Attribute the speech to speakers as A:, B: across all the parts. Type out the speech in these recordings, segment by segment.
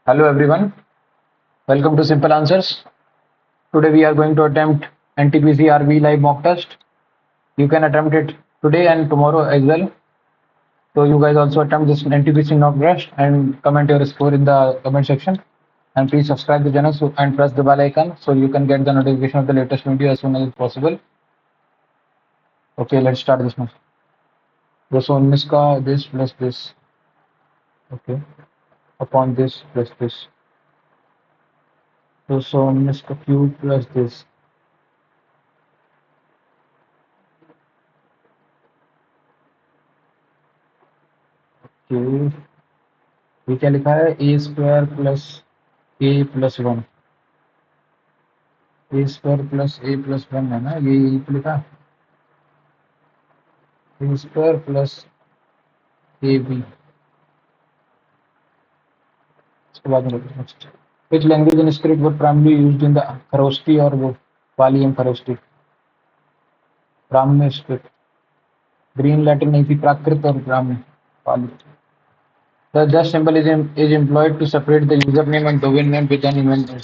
A: Hello everyone, welcome to Simple Answers. Today we are going to attempt NTPC RV live mock test. You can attempt it today and tomorrow as well. So you guys also attempt this NTPC mock test and comment your score in the comment section. And please subscribe the channel and press the bell icon so you can get the notification of the latest video as soon as possible. Okay, let's start this one. 219 का this plus this. Okay, upon this plus this. 219 का cube plus this. Okay. ये क्या लिखा है ए square plus ए plus one ए square plus ए plus one है ना ये तो लिखा ए स्क्वायर प्लस ए बी इसके बाद में next which language in script were primarily used in the Kharosthi और वो पाली एंड खरोष्टी ब्राह्मण स्क्रिप्ट ग्रीन लैटिन नहीं थी प्राकृत और ब्राह्मण पाली The just symbol is employed to separate the username and domain name with an inventory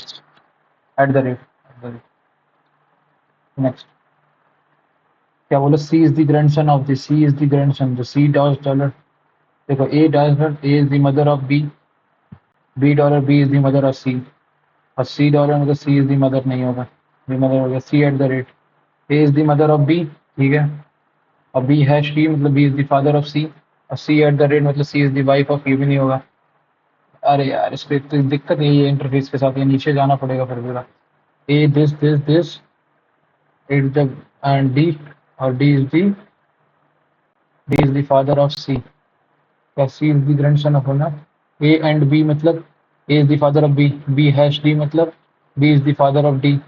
A: at the rate. Next. क्या बोला C is the grandson of the C is the grandson the C $. देखो A $, A is the mother of B, B $, B is the mother of C और C $, मतलब C is the mother नहीं होगा, the mother होगा C at the rate. A is the mother of B, ठीक है, और B है she मतलब B is the father of C और C at the rate मतलब C is the wife of ये भी नहीं होगा. अरे यार इस पे तो दिक्कत यही है इंटरफेस के साथ, ये नीचे जाना पड़ेगा फिर पूरा. A this it the and D और D is the father of C. क्या C is the grandson of ना A and B मतलब A is the father of B, B hash D मतलब B is the father of D,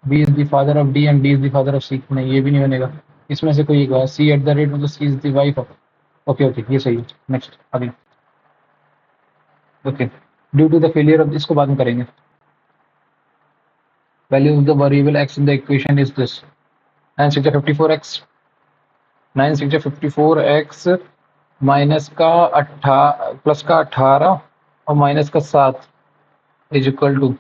A: B is the father of D and D is the father of C. नहीं ये भी नहीं बनेगा, इसमें से कोई एक होगा. C at the rate मतलब C is the wife of. Okay ये सही है. नेक्स्ट अगला. Okay due to the failure of इसको बाद में करेंगे. Value of the variable x in the equation is this 9 6 54x 9 6 54x minus का 18 प्लस का 18 और माइनस का 7 इज इक्वल टू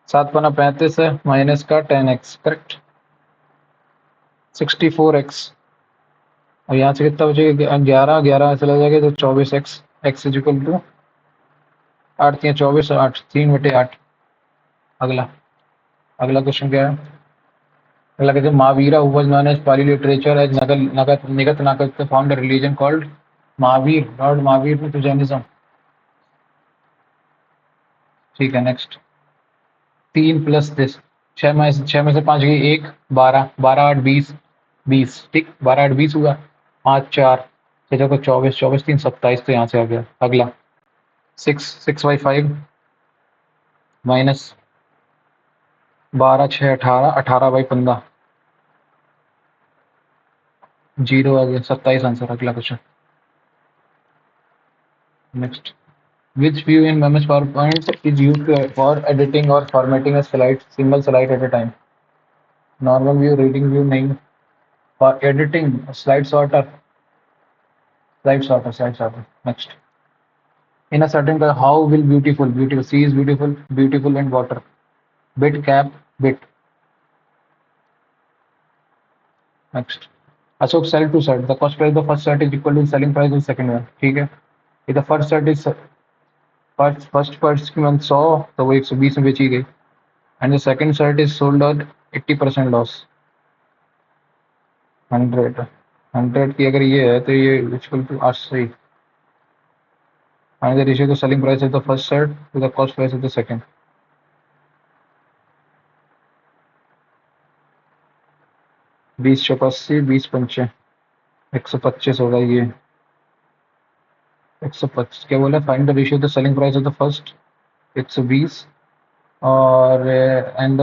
A: 7 पना 35 है माइनस का 10x करेक्ट 64x और यहाँ से कितना बचेगा 11 11 चला जाएगा तो 24x x is equal to 8 3 24 8 3/8. अगला क्वेश्चन क्या है. अगला कहते हैं Mahavira who was known as Pali literature as Nigat Nagat found a religion called Mahavir Lord Mahavir में तो जैनिज्म. ठीक है नेक्स्ट. 3 प्लस दिस 6 में से 5 गई 1 12 12 8 20 20 ठीक 12 8 20 हुआ 5 4 6 को 24 24 3 27 तो यहाँ से आ गया. अगला 6/5 माइनस 12 6 18 18/15 0 आ गया 27 आंसर. अगला question next. Which view in MS PowerPoint is used for editing or formatting a slide single slide at a time? Normal view, reading view नहीं. For editing slide sorter. Next. In a certain color, how will beautiful C is beautiful and water. Bit cap bit. Next. Ashok sell to set. The cost price of the first set is equal to selling price of the second one. ठीक है. If the first set is first की month 100 तो वो 120 में बेची गई and the second shirt is sold out 80% loss. 100 की अगर ये है तो ये equal to 80 and the ratio to selling price of the first shirt to the cost price of the second. 20 × 80 20 × 125 होगा ये 125. क्या बोला find the ratio the selling price of the first 120 और and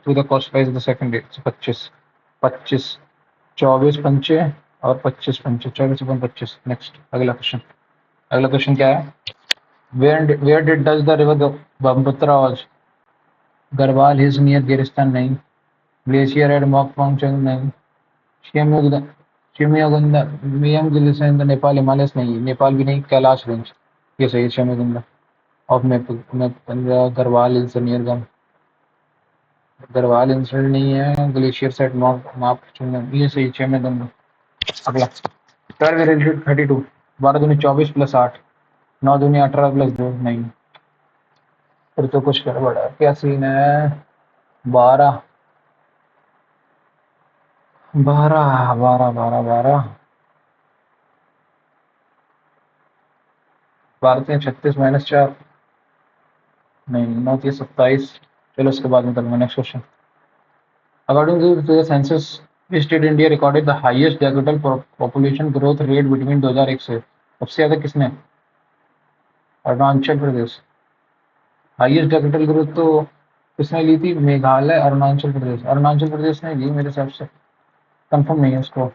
A: to the cost price of the second 125 25 24 पंचे और 25 पंचे 24 × 25. Next अगला question क्या है. Where did does the river Brahmaputra was. Garhwal hills near गिरिस्तान नहीं. ग्लेशियर एट मॉकपोंगचुंग नहीं. शिवमियागुंडा नेपाल हिमालयस नहीं. नेपाल भी नहीं. कैलाश रेंज ये सही है. शिवमियागुंडा. Off map 15 Garhwal hills near Garhwal incident नहीं है, ग्लेशियर सेट माप चुनना ये सही 6 में दूंगा। अगला 12 रेडिएट 32 12 दूनी 24 प्लस 8 9 दूनी 18 प्लस 2 नहीं, फिर तो कुछ गड़बड़ है। क्या सीन है? 12 12 12 12 12 12 36 माइनस 4 नहीं 9 27। चलो उसके बाद में करूंगा। Next question. According to the census state India recorded the highest decadal population growth rate between 2001 से। सबसे ज्यादा किसने? Arunachal Pradesh. Highest decadal growth तो किसने ली थी? मेघालय, अरुणाचल प्रदेश ने ली मेरे हिसाब से। कंफर्म नहीं है उसको।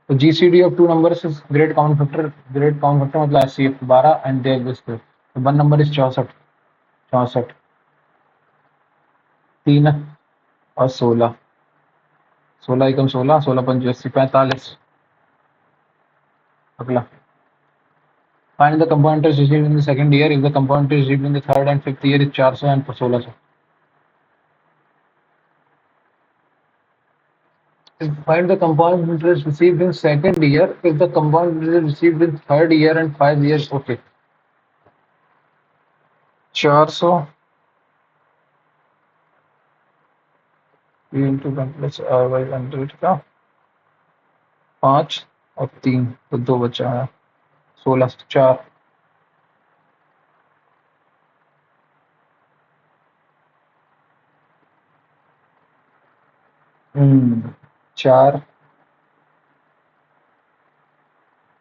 A: तो GCD of two numbers is great count factor मतलब एचसीएफ 12 एंड देयर दिस तो वन नंबर इज 64 64 3 और 16 16 एकम 16 16 पंच 80 45। अगला find the compound interest received in the second year if the compound interest received in the third and fifth year is 400 and 1600। Find the compound interest received in second year if the compound interest received in third year and 5 years. Okay. 400 into 1 plus r by 100 का 5 और 3 तो 2 बचा है 16 4 4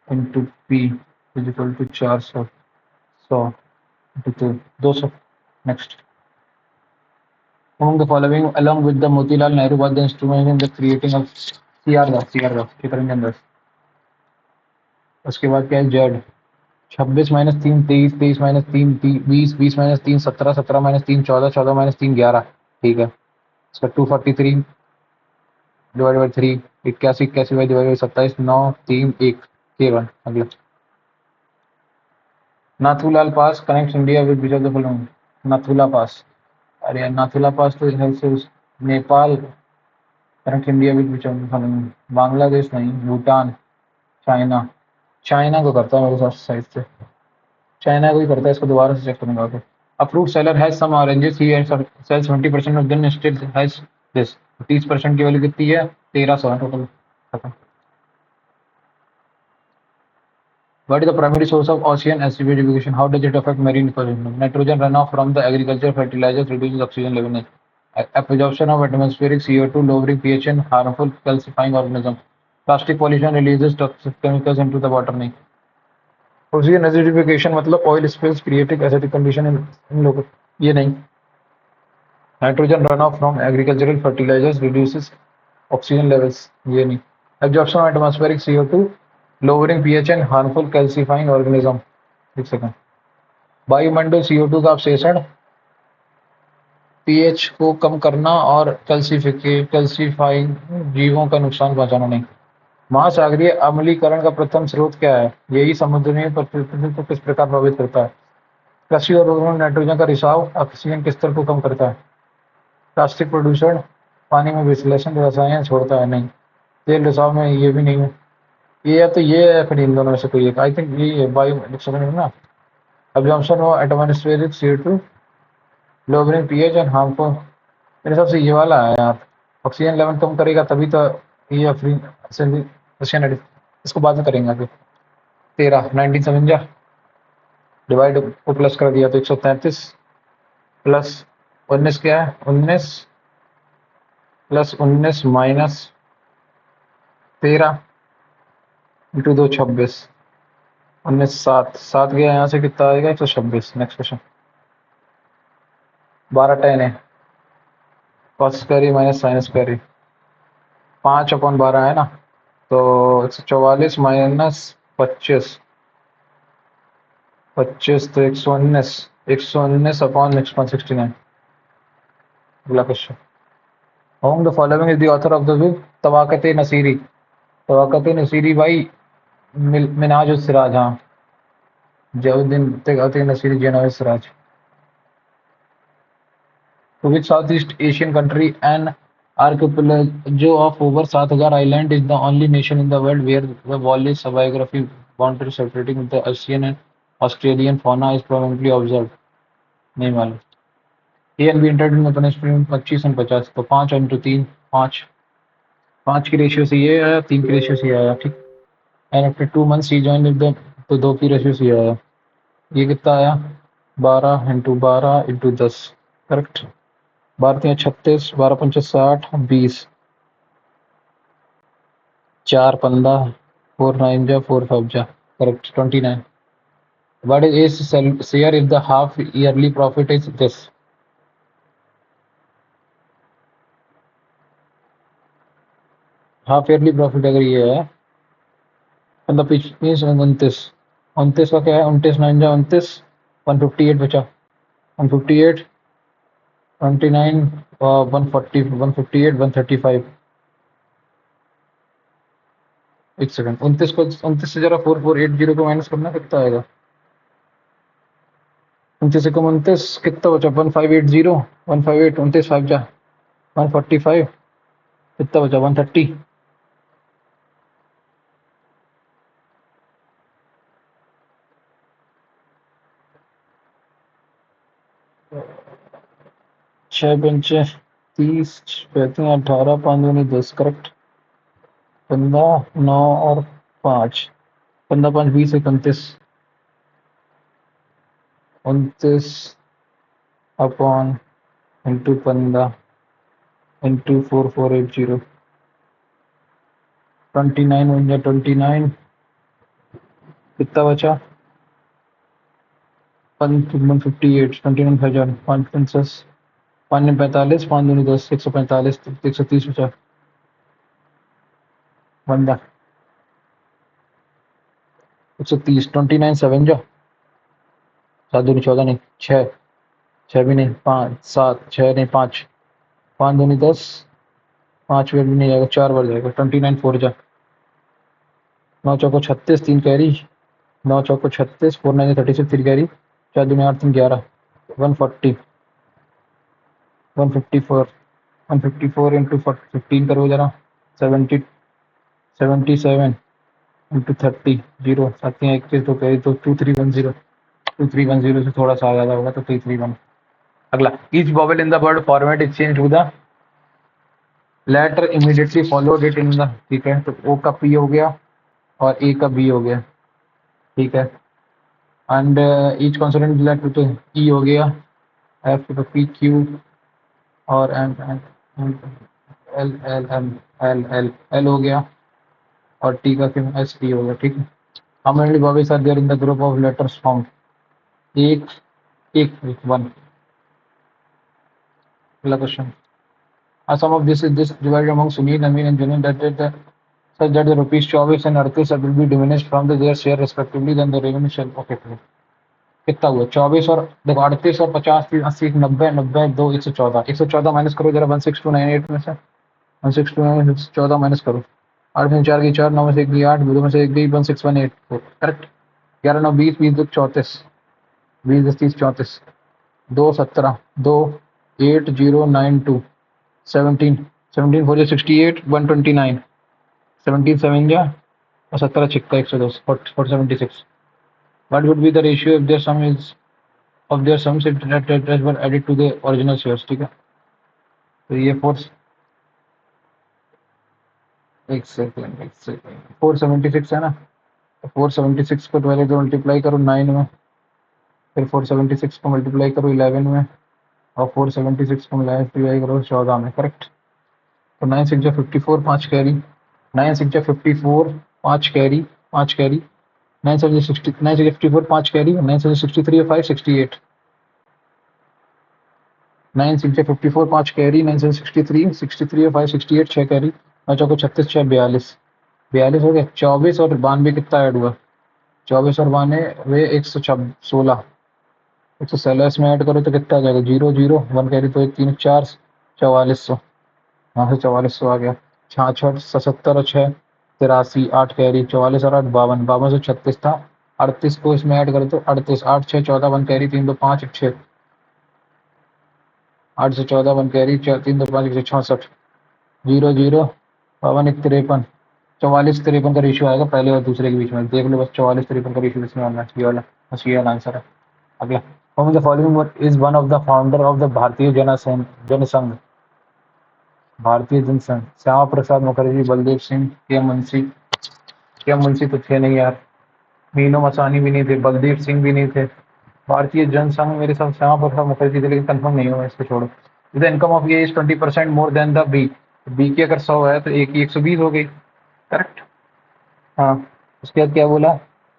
A: into p is equal to 400 100 into 200. Next. Among the following along with the Motilal Nehru was the instrument in the creating of CR Chittaranjan दास। उसके बाद क्या है? Z 26 minus 3 23 23 minus 3 20 20 minus 3 17 17 minus 3 14 14 minus 3 11। ठीक है। इसका 243 divide by 3 81 81 by divide by 27 9 3 1 K1। अगला Nathula pass connect India with which of the following? Nathula pass. अरे यार नाथुला पास तो है से Nepal connect India with which of the following? Bangladesh नहीं, भूटान, चाइना। चाइना को करता है मेरे साथ साइड से, चाइना को ही करता है। इसको दोबारा से चेक करूंगा। तो a fruit seller has some oranges he sells 20% of them still has this 30% की वैल्यू कितनी है? 1300 है टोटल। खत्म। What is the primary source of ocean acidification? How does it affect marine ecosystem? Nitrogen runoff from the agriculture fertilizers reduces oxygen level. Absorption of atmospheric CO2 lowering pH and harmful calcifying organism. Plastic pollution releases toxic chemicals into the water. नहीं। Ocean acidification मतलब oil spills creating acidic condition in लोगों। ये नहीं। Nitrogen run off from agricultural fertilisers reduces oxygen levels. ये नहीं। Absorption of atmospheric CO2 lowering pH and harmful calcifying organism. एक second. वायुमंडल CO2 का अवशेषण पीएच को कम करना और कैल्सीफाइंग जीवों का नुकसान पहुंचाना। नहीं। महासागरीय अम्लीकरण का प्रथम स्रोत क्या है? यही समुद्र में परिस्थितियों को किस प्रकार प्रभावित करता है? कृषि और उर्वरक नाइट्रोजन का रिसाव ऑक्सीजन के स्तर को कम करता है। प्लास्टिक प्रदूषण पानी में विश्लेषण रसायन छोड़ता है। नहीं। तेल रिसाव में ये भी नहीं है। ये या तो ये है फिर इन दोनों में से कोई एक। आई थिंक ये है बायो ना। Absorption of atmospheric CO2 lowering pH and harmful. मेरे हिसाब से ये वाला है यार। ऑक्सीजन लेवल कम करेगा तभी तो ये रशियन। इसको बाद में करेंगे अभी। 13 1957 डिवाइड को प्लस कर दिया तो 133 प्लस 19 क्या है? 19 प्लस 19 माइनस 13 इंटू 2 26 19 7 7 गया यहाँ से कितना आएगा? 126। Next question. 12 10 है cos square minus sine square 5/12 है ना। तो 144 माइनस 25 25 तो 119 119 अपॉन 6.69। अगला question. Among the following is the author of the book Tabaqat Nasiri? Tabaqat Nasiri भाई मिनाज सिराज। हाँ जउद्दीन तवाक़त नसीरी जेनोज सिराज। तो which South East Asian country and archipelago of over 7,000 islands is the only nation in the world where the Wallace biography boundary separating the Asian and Australian fauna is prominently observed. नहीं मालूम। A and be entered in अपने stream 25 और 50 तो 5 into 3 5 5 की ratio से ये आया 3 की रेशियो से ये आया ठीक। And after 2 months he join with the तो 2 की रेशियो से ये आया। ये कितना आया 12 इंटू 12 इंटू 10 करेक्ट। 12 3 36 12 5 60 20 4 15 4 9 जा 4 5 जा correct 29। What is share if the half yearly profit is this? Half yearly profit अगर ये है मतलब पिछ मीन्स 29 29 का क्या है 29 9 जा 29 158 बचा 158 29 140 158 135 एक सेकंड 29 को 29 से जरा 4480 को माइनस करना कितना आएगा 29 से कम 29 कितना बचा 1580 158 29 5 जा 145 कितना बचा 130 6 पंचे 30 35 18 5 दूनी 10 करेक्ट 15 9 और 5 15 5 20 29 29 अपॉन इंटू 15 इंटू 4480 29 बन गया 29 कितना बचा 158 29 हजार 5 50 5 ने 45 5 दूनी 10 145 130 बचा बंदा 130 29 7 जा 7 दूनी 14 नहीं 6 6 भी नहीं 5 7 6 नहीं 5 5 दूनी 10 5 भी नहीं जाएगा 4 बार जाएगा 29 4 जा 9 चौको 36 3 कैरी 9 चौको 36 4 9 36 3 कैरी 4 दूनी 8 3 11 140 154 154 इंटू 15 करो जरा 70 77 इंटू 30 जीरो 7 21 तो कैरी तो 2310 2310 से थोड़ा सा ज़्यादा होगा तो 331। अगला each vowel in the word format is change to the letter immediately followed it in the ठीक है तो ओ का पी हो गया और ए का बी हो गया ठीक है एंड ईच कॉन्सोनेंट लेटर तो ई हो गया एफ का पी क्यू और M L L M L L L हो गया और टी का फिर एस टी हो गया ठीक है। हाउ मेनी बॉबीज are there in the group of letters found एक एक वन। अगला question sum of this divided among Sunil Naveen and जुनीन that such that the rupees 24 and 38 will be diminished from their share respectively then the revenue shall okay कितना हुआ 24 और देखो 38 और 50 80 90 90 2 114 114 minus करो जरा 16298 में से 16298 14 माइनस करो 8 में 4 की 4 9 में से 1 की 8 2 में से 1 गई 16184 करेक्ट 11 9 20 20 34 20 10 30 34 2 17 2 8092 17 17 4 68 129 17 7 जा और 17 छिक्का 110 476 what would be the ratio if their sum is of their sums that were added to the original shares ठीक है तो ये 476 है ना 476 को पहले तो मल्टीप्लाई करो 9 में फिर 476 को मल्टीप्लाई करो 11 में और 476 को मल्टीप्लाई करो 14 में करेक्ट तो 9 6 जा 54 5 कैरी 9 6 जा 54 5 carry 5 carry 9 7 60 9 6 54 5 carry 9 7 63 5 68 9 6 54 5 carry 9 7 63 63 5 68 6 carry 9 चौको 36 6 42 42 हो गया 24 और 92 कितना ऐड हुआ 24 और 92 वे 116 116 इसमें ऐड करो तो कितना आ जाएगा 0 0 1 कैरी तो 3 4 4400 यहाँ से 4400 आ गया 66 77 और 6 83 8 कैरी 44 और 8 52 52 से 36 था 38 को इसमें ऐड करो तो 38 8 6 14 1 कैरी 3 2 5 6 8 से 14 1 कैरी 3 2 5 166 0 0 52 1 53 44 53 का रेशियो आएगा पहले और दूसरे के बीच में देख लो बस 44 53 का रेशियो इसमें आना ये वाला बस ये वाला आंसर है। अगला Whom the following is one of the founder of the भारतीय जनसंघ भारतीय जनसंघ श्यामा प्रसाद मुखर्जी बलदेव सिंह के मुंशी तो थे नहीं यार मीनू मसानी भी नहीं थे बलदेव सिंह भी नहीं थे भारतीय जनसंघ मेरे साथ श्यामा प्रसाद मुखर्जी थे लेकिन कंफर्म नहीं हुआ इसको छोड़ो। The income of A is 20% more than the B की अगर 100 है तो ए की 120 हो गई करेक्ट। हाँ उसके बाद क्या बोला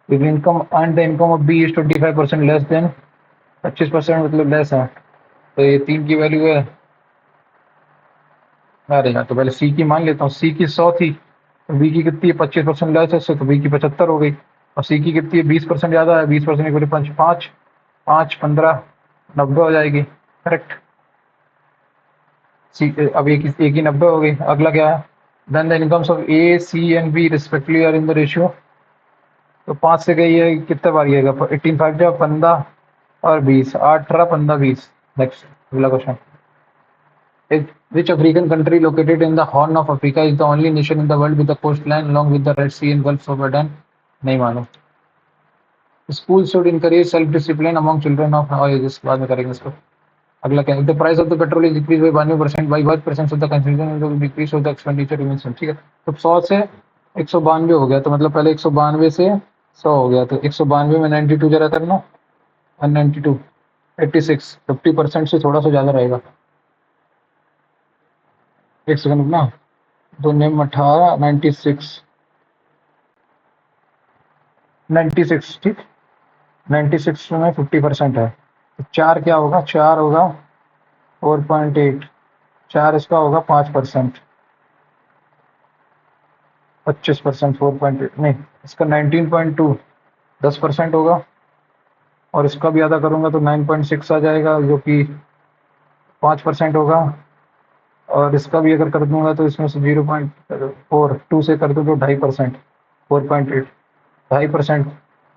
A: if income and the income of B is 25% less than 25% मतलब लेस है तो ये 3 की वैल्यू है। अरे यार तो पहले सी की मान लेता हूँ सी की 100 थी तो बी की कितनी है 25% लेस है उससे तो बी की 75 हो गई और सी की कितनी है 20% ज़्यादा है 20% पाँच पाँच पाँच 15 90 हो जाएगी करेक्ट। सी अब एक ही 90 हो गई। अगला क्या है then the incomes of A C and B respectively are in the ratio तो 5 से गई है कितने बार आएगा 18 5 जब 15 और 20 18 15 20। नेक्स्ट अगला question which African country located in the Horn of Africa is the only nation in the world with the coastline along with the Red Sea and Gulf of Aden? नहीं मालूम। Schools should encourage self-discipline among children of all ages। बाद में करेंगे इसको। अगला क्या है the price of the petrol is decreased by 92% by what percent of the consumption and the decrease of the expenditure remains same। ठीक है तो 100 से 192 हो गया तो मतलब पहले 192 से 100 हो गया तो 192 में 92 जरा करना 192 86 50% से थोड़ा सा ज़्यादा रहेगा। एक सेकंड रुकना दो नेम 18 96 ठीक 96 में 50% है तो 4 क्या होगा 4 होगा 4.8 4 इसका होगा 5% 25% 4.8 नहीं इसका 19.2 10% होगा और इसका भी आधा करूंगा तो 9.6 आ जाएगा जो कि 5% होगा और इसका भी अगर कर दूंगा तो इसमें से 0.4 2 से कर दूँ तो 2.5% 4.8 2.5%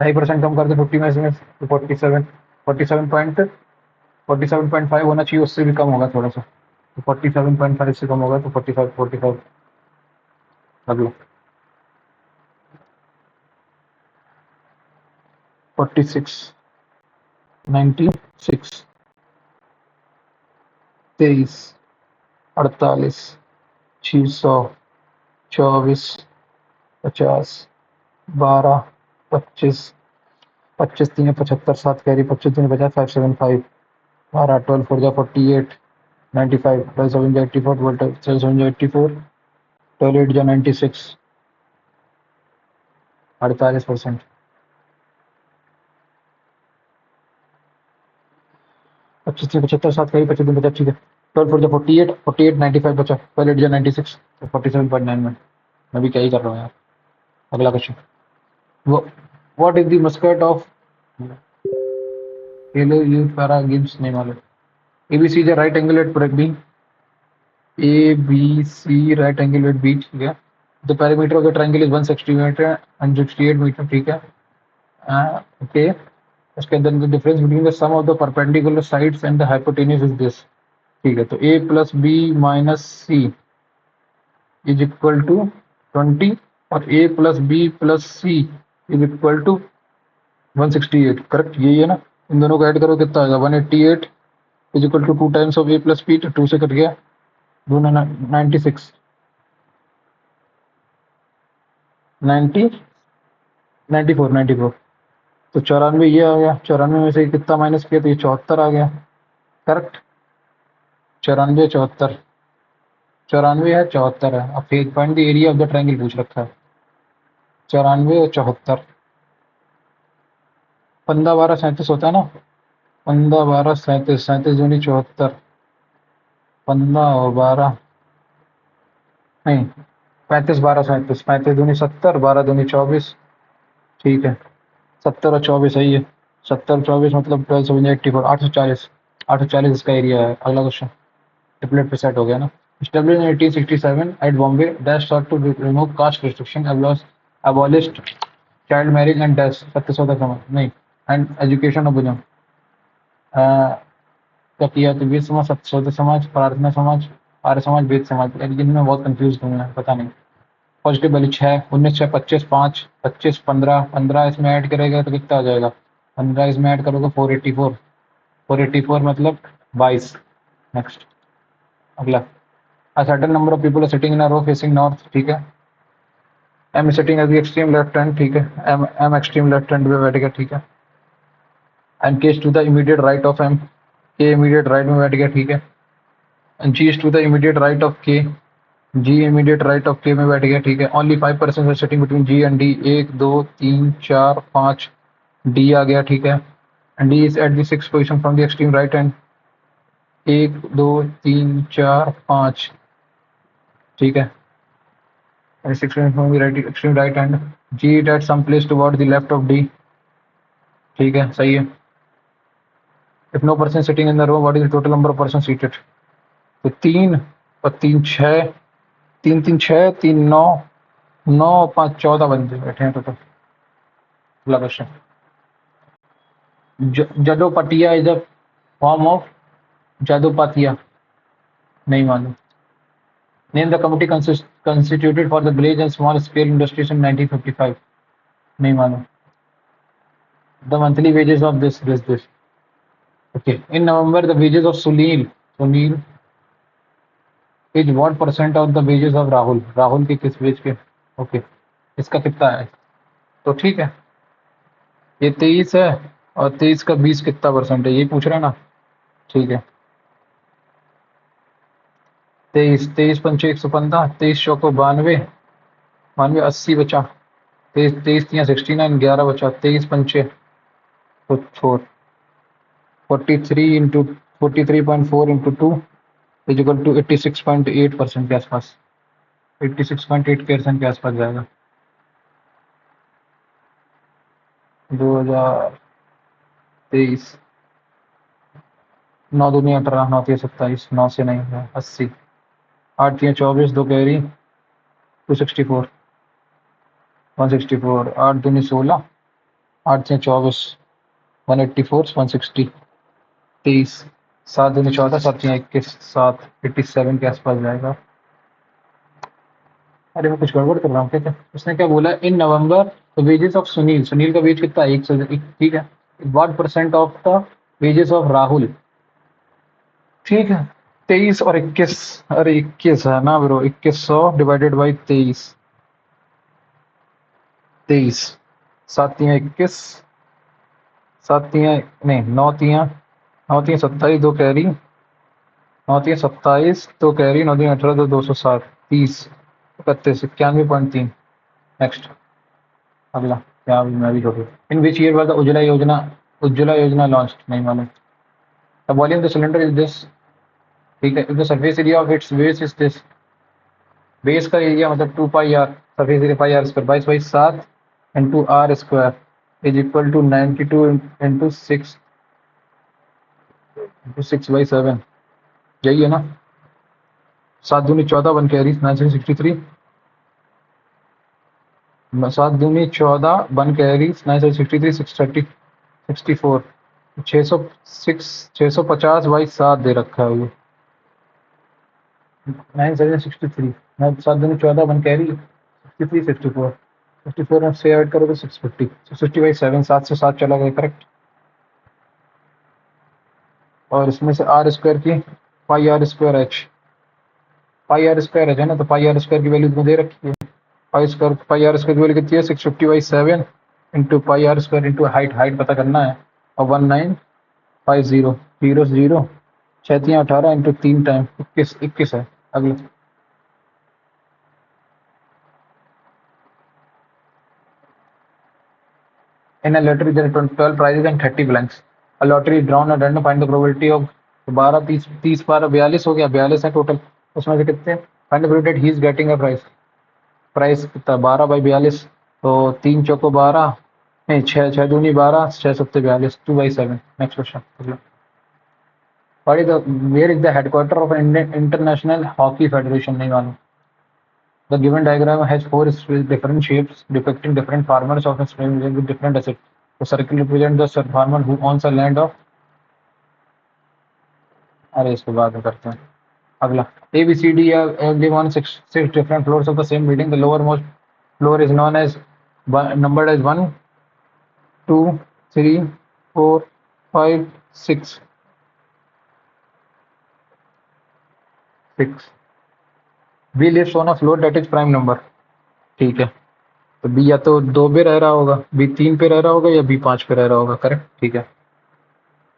A: 2.5% कम कर दे 50 में इसमें 47 47.5 होना चाहिए उससे भी कम होगा थोड़ा सा तो 47.5 से कम होगा तो 45 अगला 46 96 23 48 600 24 50 12 25 25 3 75 7 कैरी 25 3 50 575 12 12 4 48 95 12 7 84 12 7 84 12 8 96 48% 25 3 75 7 कैरी 25 3 50 ठीक है 12 4 48 48 95 बचा 12 8 96 तो 47.9 में मैं भी क्या ही कर रहा हूँ यार। अगला question what is the Muscat of yellow you para Gibbs नहीं मालूम ABC is a right angle at B ABC right angle at B ठीक है the perimeter of the triangle is 160 meter and 68 meter ठीक है okay उसके अंदर the difference between the sum of the perpendicular sides and the hypotenuse is this ठीक है तो A plus B minus C is equal to 20 और A plus B plus C is equal to 168 correct यही है ना इन दोनों को add करो कितना आएगा 188 is equal to 2 times of A plus B तो 2 से कट गया 96 90 94 तो 94 ये आ गया 94 में से कितना माइनस किया तो ये 74 आ गया करेक्ट 94 74 94 है 74 है अब find the area of the triangle पूछ रखा है 94 और 74 15 12 37 होता है ना 15 12 37 37 दूनी 74 15 और 12 नहीं 35 12 37 35 दूनी 70 12 दूनी 24 ठीक है 70 और 24 सही है 70 और 24 मतलब 12 7 84 840 इसका एरिया है। अगला क्वेश्चन ट्रिपलेट पे सेट हो गया ना established in 1867 at Bombay dash sought to remove caste restriction abolished child marriage and dash सत्य सौदा समझ नहीं and education of Bujam क्या किया तो वीर समाज, सत्सोद समाज, प्रार्थना समाज, आर्य समाज, वेद समाज, यानी जिनमें बहुत कंफ्यूज हूँ मैं, पता नहीं। पॉजिटिव वैल्यू 6, 19 6 25 5 25 15 15 इसमें ऐड करेगा तो कितना आ जाएगा? 15 इसमें ऐड करोगे 484, 484 मतलब 22। नेक्स्ट, अगला। A certain number of people are sitting in a row facing north, ठीक है। M is sitting at the extreme left hand, ठीक है। M extreme left hand पे बैठ गया, ठीक है। And K is to the immediate right of M, K immediate right में बैठ गया, ठीक है। And G is to the immediate right of K, G immediate right of K में बैठ गया, ठीक है। Only 5% are sitting between G and D, 1 2 3 4 5 D आ गया, ठीक है। And D is at the 6th position from the extreme right hand, 1 2 3 4 5, ठीक है। And 6 position from the right extreme right hand, G is at some place toward the left of D, ठीक है, सही है। If no person sitting in the row, what is the total number of persons seated? तो 3 और 3 6, 3 3 6 3 9, 9 5 14 बंदे बैठे हैं total. अगला question. Jadopatia is a form of Jadopatia, नहीं मालूम। Name the committee constituted for the village and small scale industries in 1955, नहीं मालूम। The monthly wages of this. Okay, in November the wages of Sunil is what percent of the wages of Rahul के किस veg के? Okay, इसका कितना है? तो ठीक है, ये 23 है और 23 का 20 कितना परसेंट है, ये पूछ रहा है ना। ठीक है, 23 पंचे 115, 23 चौको 92, 80 बचा। 23 तियां 69, 11 बचा। 23 पंचे तो 43 into 43.4 into 2 is equal to 86.8% के आसपास, 86.8% के आसपास जाएगा। 2023 9 दूनी 18, 9 तिया 27, 9 से नहीं है 80, 8 तिया 24, 2 कैरी 264, 164, 8 दूनी 16, 8 तिया 24, 184, 160, 23, 7 दूनी 14, 7 तिया 21, 7 87 के आसपास जाएगा। अरे मैं कुछ गड़बड़ कर रहा हूँ क्या? उसने क्या बोला? In November the wages of Sunil का वेज कितना है? 100, ठीक है। What percent of the wages of Rahul, ठीक है। 23 और 21, अरे 21 है ना ब्रो, 2100 डिवाइडेड बाई 23, 7 तिया 21, 7 तिया नहीं 9 तिया 27, 2 कैरी 9 तिया 27, 2 कैरी 9 तिया 18, 207, 30, 31, 91.3। नेक्स्ट, अगला। क्या मैं भी छोड़ू। In which year was the Ujjwala Yojana launch, नहीं मालूम। The volume the cylinder is this, ठीक है। If the surface area of its base is this, base का एरिया मतलब 2 pi r, surface area pi r square, 22/7 into r square is equal to 92 into 6/7, यही है ना। 7 दूनी 14, 1 carry 963, 7 दूनी 14, 1 carry 963, 630, 64, 650/7 दे रखा है ये। 963, 7 दूनी 14, 1 कैरी 63, 64, 64 में से ऐड करो तो 650, 650/7, 7 से 7 चला गया, करेक्ट। और इसमें से आर स्क्वायर की pi r square h, pi r square h है ना, तो पाई आर स्क्वायर की वैल्यू इसमें दे रखी है। पाई आर स्क्वायर की वैल्यू कितनी है? 650/7 into pi r square into height पता करना है, और 1950, 0 0, 6 18 इंटू 3 टाइम 21 है। अगले, in a lottery there are 12 prizes and 30 blanks. A lottery is drawn at random, find the probability of 12 30 30 12 42 हो गया, 42 है टोटल। उसमें से कितने? Find the probability he is getting a price कितना? 12/42, तो 3 चौको 12, नहीं 6 6 दूनी 12, 6 सत्ते 42, 2/7। Next question. What is the where is the headquarter of International Hockey Federation, नहीं मालूम। The given diagram has 4 different shapes depicting different farmers of a same region with different assets. The circle represents the farmer who owns a land of अरे इसको बाद में करते हैं। अगला A B C D every one six different floors of the same building. The lowermost floor is known as numbered as 1 2 3 4 5 6 6 B lives on a floor that is prime number. ठीक है, तो बी या तो 2 पे रह रहा होगा, B 3 पे रह रहा होगा, या बी 5 पे रह रहा होगा। करेक्ट, ठीक है।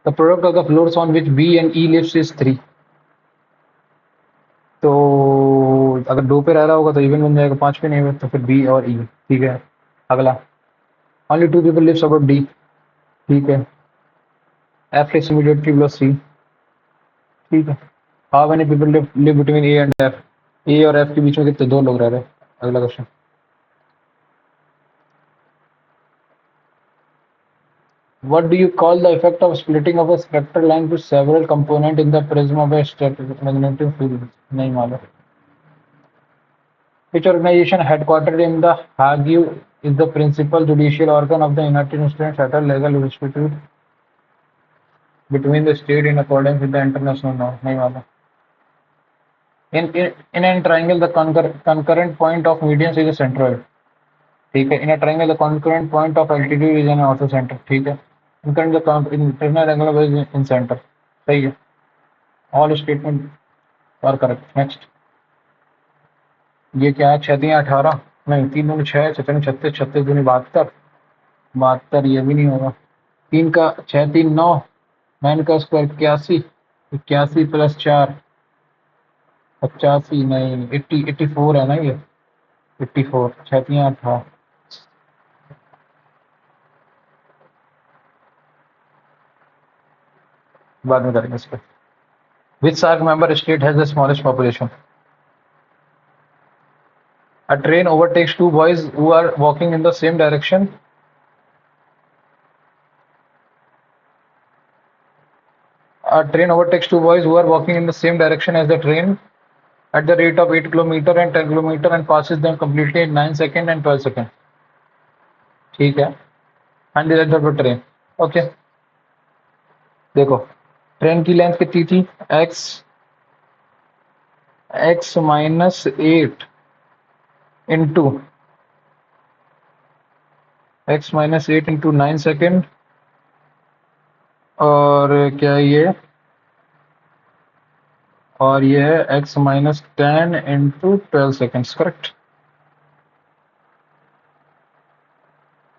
A: The product of the floors on which B and E lives is 3। तो अगर 2 पे रह रहा होगा तो इवन बन जाएगा, 5 पे नहीं होगा तो फिर बी और ई। ठीक है। अगला only 2 people lives about D. ठीक है। F is immediately below C. ठीक है। How many people live between A and F. A और एफ के बीच में कितने, 2 लोग रह रहे हैं। अगला question, what do you call the effect of splitting of a spectral line to several components in the prism of a magnetic field? नहीं मालूम। Which organization headquartered in The Hague is the principal judicial organ of the United Nations, settle legal dispute between the state in accordance with the international law? नहीं मालूम। In a triangle, the concurrent point of medians is a centroid. ठीक है। In a triangle, the concurrent point of altitude is an orthocenter. ठीक है। the internal angle is in center. सही है। All statement are correct. Next. ये क्या है, 6 3 18 नहीं, 3 दूनी 6, 6 36, 36 दूनी 72, 72 ये भी नहीं होगा। 3 का 6 3 9, 9 का स्क्वायर 81, 81 प्लस 4 85, नहीं 80 84 है ना ये, 84, 6 3 18। बाद में करेंगे इस पर। Which SAARC member state has the smallest population? A train overtakes 2 boys who are walking in the same direction. A train overtakes 2 boys who are walking in the same direction as the train at the rate of 8 km and 10 km and passes them completely in 9 seconds and 12 seconds. ठीक है। And design train. Okay, देखो train की length कितनी थी, x minus 8 into x-8 into 9 second, और क्या ये, और ये है x-10 into 12 seconds. Correct.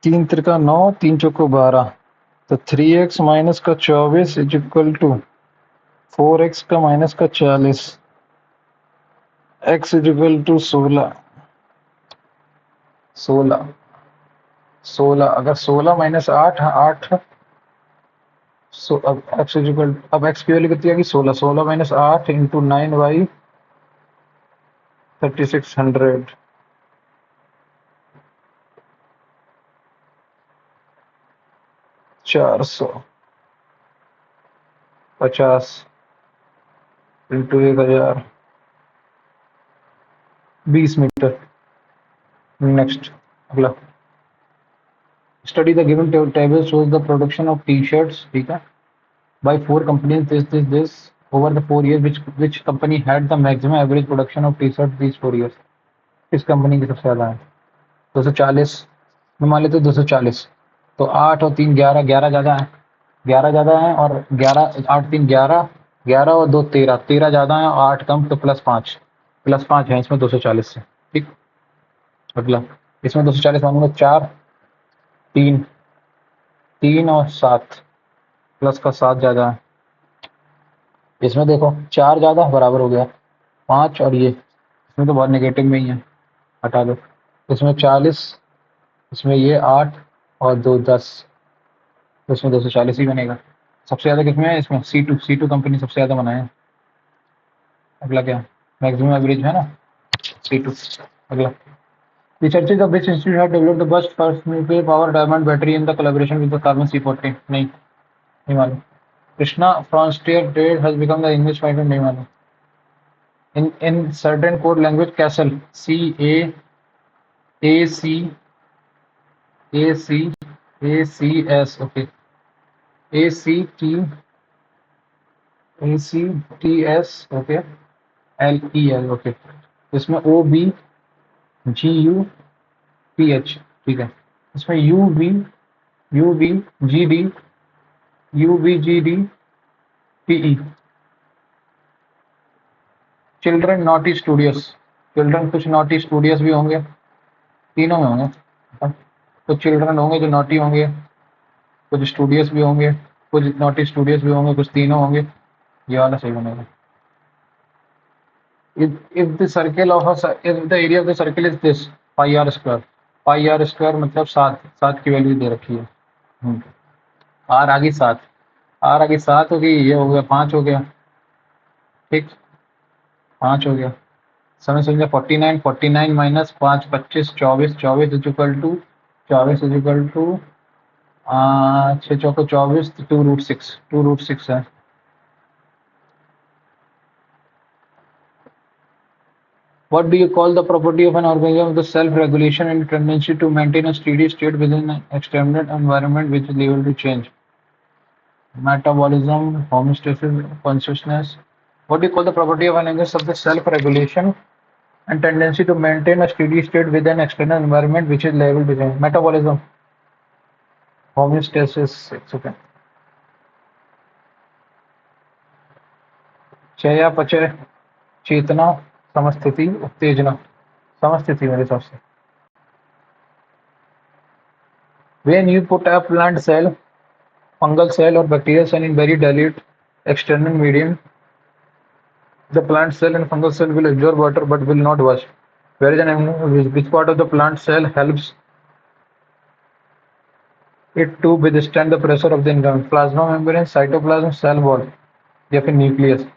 A: 3 Trika 9, 3 चौको 12, तो 3x माइनस का 24 इज इक्वल टू 4x का माइनस का 40, x इज इक्वल टू 16। 16 अगर 16 माइनस 8 8, सो अब x इज इक्वल, अब x की वैल्यू कितनी आएगी, 16, 16 minus 8 into 9 by 3600, 450 into 1000, 20 metre. Next, अगला, study the given table shows the production of T shirts, ठीक है, by 4 companies this over the 4 years, which company had the maximum average production of t-shirt these 4 years? किस company की सबसे ज़्यादा है, 240 में मान लेते 240, तो 8 और 3 11, 11 ज़्यादा है, 11 ज़्यादा है, और 11 8 3 11, 11 और 2 13, 13 ज़्यादा है और 8 कम, तो प्लस 5 है इसमें 240 से। ठीक। अगला, इसमें 240 मानूंगा 4 3 3 और 7, प्लस का 7 ज़्यादा है। इसमें देखो 4 ज़्यादा बराबर हो गया 5, और ये इसमें तो बहुत नेगेटिव में ही है, हटा दो। इसमें 40, इसमें ये 8 और 2 10, तो इसमें 240 ही बनेगा। सबसे ज़्यादा किसमें है, इसमें C2 कंपनी सबसे ज़्यादा बनाए हैं। अगला क्या, मैक्सिमम एवरेज है ना, C2। अगला, researches of which institute have developed the first nuclear power diamond battery in the collaboration with the carbon C14? नहीं मालूम। Krishna frontier trade has become the English fighter, नहीं मालूम। in certain code language castle, CACS, okay, ACT ACTS, okay, LEL, okay, इसमें OBGUPH, ठीक है, इसमें UBGDPE, children naughty studious, children कुछ naughty studious भी होंगे, तीनों में होंगे, कुछ चिल्ड्रन होंगे जो नॉटी होंगे, कुछ स्टूडियस भी होंगे, कुछ नॉटी स्टूडियस भी होंगे, कुछ तीनों होंगे, ये वाला सही बनेगा। if the circle of if the area of the circle is this pi r square, pi r square मतलब 7 की वैल्यू दे रखी है। आर आ गई 7, आर आ गई 7 हो गई, ये हो गया 5 हो गया, ठीक, 5 हो गया, समय समझा 49, 49 minus 5 25, 24, 24 is equal to 24 is equal to 6 चौको 24, 2√6, 2√6 है। What do you call the property of an organism with the self-regulation and tendency to maintain a steady state within an extended environment which is liable to change? Metabolism, homeostasis, consciousness. What do you call the property of an organism of the self-regulation and tendency to maintain a steady state within an external environment which is liable to change? Metabolism, homeostasis, etc. चयापचय, चेतना, समस्थिति, उत्तेजना, समस्थिति मेरे हिसाब से। When you put a plant cell, fungal cell or bacterial cell in very dilute external medium, the plant cell and fungal cell will absorb water but will not wash. Whereas which part of the plant cell helps it to withstand the pressure of the environment? Plasma membrane, cytoplasm, cell wall या फिर nucleus?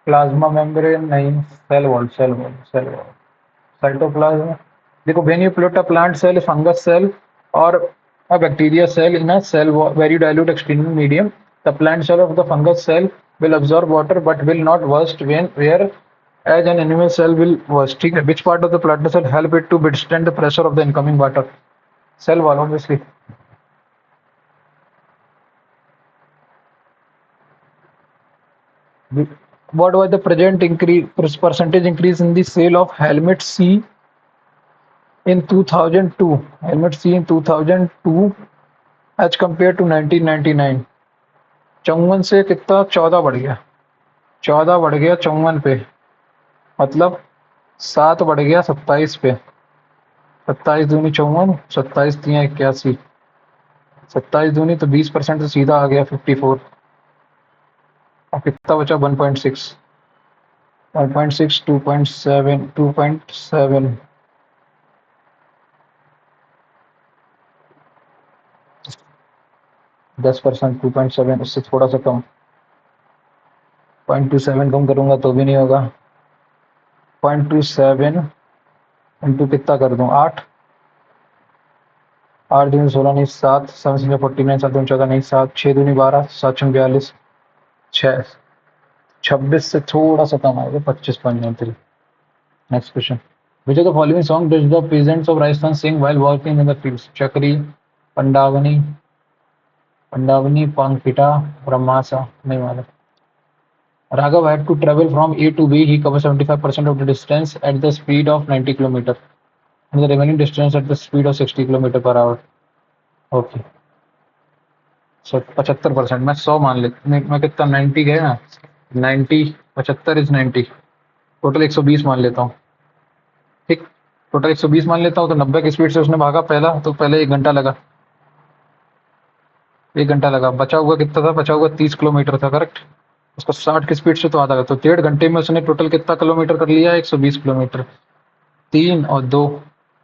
A: Plasma membrane नहीं, cell wall, cell wall, cell wall, cytoplasm. देखो, when you plot a plant cell, fungus cell और a bacteria cell in a cell very dilute external medium, the plant cell of the fungus cell will absorb water but will not burst when where as an animal cell will burst, ठीक है। which part of the plant cell help it to withstand the pressure of the incoming water? Cell wall, obviously. What was the present increase percentage increase in the sale of helmet C in 2002? Helmet C in 2002 as compared to 1999? 54 से कितना 14 बढ़ गया, 14 बढ़ गया 54 पे, मतलब 7 बढ़ गया 27 पे, 27 दूनी 54, 27 तिया 81, 27 दूनी तो 20% से सीधा आ गया 54, और कितना बचा 1.6, 1.6, 2.7, 2.7, 10%, 2.7, उससे थोड़ा सा कम, 0.27 कम करूंगा तो भी नहीं होगा, 0.27 इंटू कितना कर दूं 8, 8 दूनी 16 नहीं 7, 7 से 49, 7 दूनी 14 नहीं 7, 6 दूनी 12, 7 42, 6, 26 से थोड़ा सा कम आएगा 25.93। Next question, which of the following song does the peasants of Rajasthan sing while working in the fields? चक्री, पंडावनी, पंडावनी, पंखिटा, ब्रह्मासा, नहीं मालूम। Raghav had to travel from A to B. He covered 75% of the distance at the speed of 90 km and the remaining distance at the speed of 60 km per hour. Okay. So 75%, मैं 100 मान लेता, मैं कितना 90 गया ना, 90, 75 is 90, total 120 मान लेता हूँ, ठीक, टोटल 120 मान लेता हूँ, तो 90 की स्पीड से उसने भागा पहला, तो पहले 1 घंटा लगा, 1 घंटा लगा, बचा हुआ कितना था, बचा हुआ 30 किलोमीटर था, करेक्ट। उसको 60 की स्पीड से तो आधा, तो 1.5 घंटे में उसने टोटल कितना किलोमीटर कर लिया, 120 किलोमीटर, 3 और 2,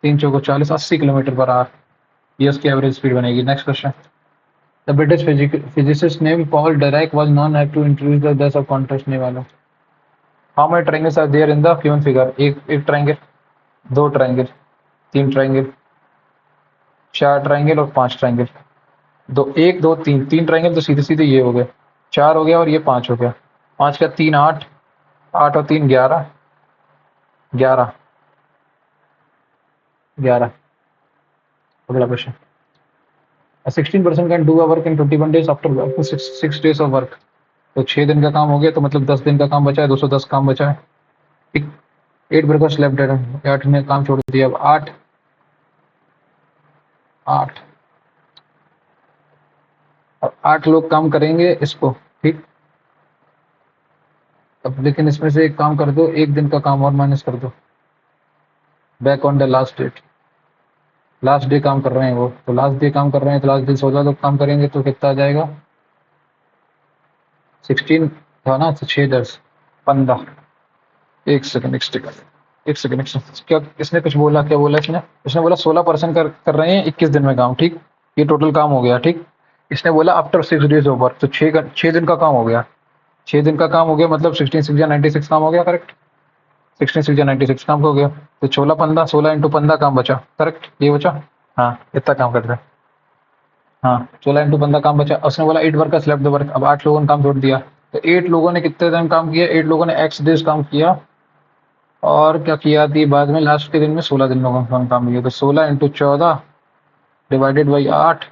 A: 3 चौको 40, 80 किलोमीटर पर आवर, ये उसकी एवरेज स्पीड बनेगी। Next question, the British physicist name Paul Dirac was known to introduce the days of contrast ने वाला। How many triangles are there in the given figure? एक ट्रायंगल, 2 ट्रायंगल, 3 ट्रायंगल, 4 ट्रायंगल और 5 triangle. 2 1 2 3, 3 triangle तो सीधे सीधे ये हो गए, 4 हो गया और ये 5 हो गया, 5 का 3 8, 8 और 3 11, 11, 11। अगला question, a 16 person can do a work in 21 days after 6 days of work. तो 6 दिन का काम हो गया, तो मतलब 10 दिन का काम बचा है, 210 काम बचा है। ठीक, 8 वर्कर्स लेफ्ट है, 8 ने काम छोड़ दिया। अब 8 8 अब 8 लोग काम करेंगे इसको। ठीक, अब लेकिन इसमें से एक काम कर दो, एक दिन का काम और माइनस कर दो, back on the last date. Last day काम कर रहे हैं वो, तो लास्ट डे काम कर रहे हैं, तो लास्ट डे 16 लोग काम करेंगे, तो कितना आ जाएगा? 16 था ना, तो 6 10 15। एक सेकंड, एक सेकंड, क्या इसने कुछ बोला? क्या बोला इसने? इसने बोला 16% कर रहे हैं 21 दिन में काम। ठीक, ये टोटल काम हो गया। ठीक, इसने बोला आफ्टर 6 डेज ओवर, तो 6 दिन का काम हो गया। 6 दिन का काम हो गया, मतलब 16 6 96 काम हो गया। करेक्ट, 16 6 96 काम हो गया। तो 16 15, 16 इंटू 15 काम बचा। करेक्ट, ये बचा। हाँ, इतना काम कर रहे हैं। हाँ, 16 इंटू 15 काम बचा। उसने बोला 8 वर्कर्स लेफ्ट द वर्क, अब 8 लोगों ने काम छोड़ दिया। तो 8 लोगों ने कितने दिन काम किया? 8 लोगों ने एक्स डेज काम किया, और क्या किया थी बाद में? लास्ट के दिन में 16 दिन लोगों ने काम किया। तो 16 इंटू 14 डिवाइडेड बाई 8,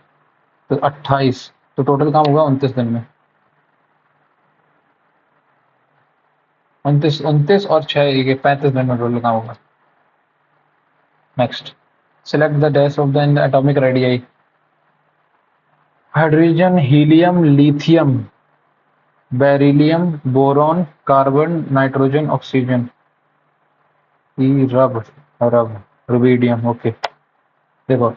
A: तो 28। तो टोटल काम होगा 29 दिन में। 29 और 6 ये 35 दिन में टोटल काम होगा। Next, select the dash of the atomic radii. Hydrogen, helium, lithium, beryllium, boron, carbon, nitrogen, oxygen, रब रब रुबिडियम। ओके, देखो,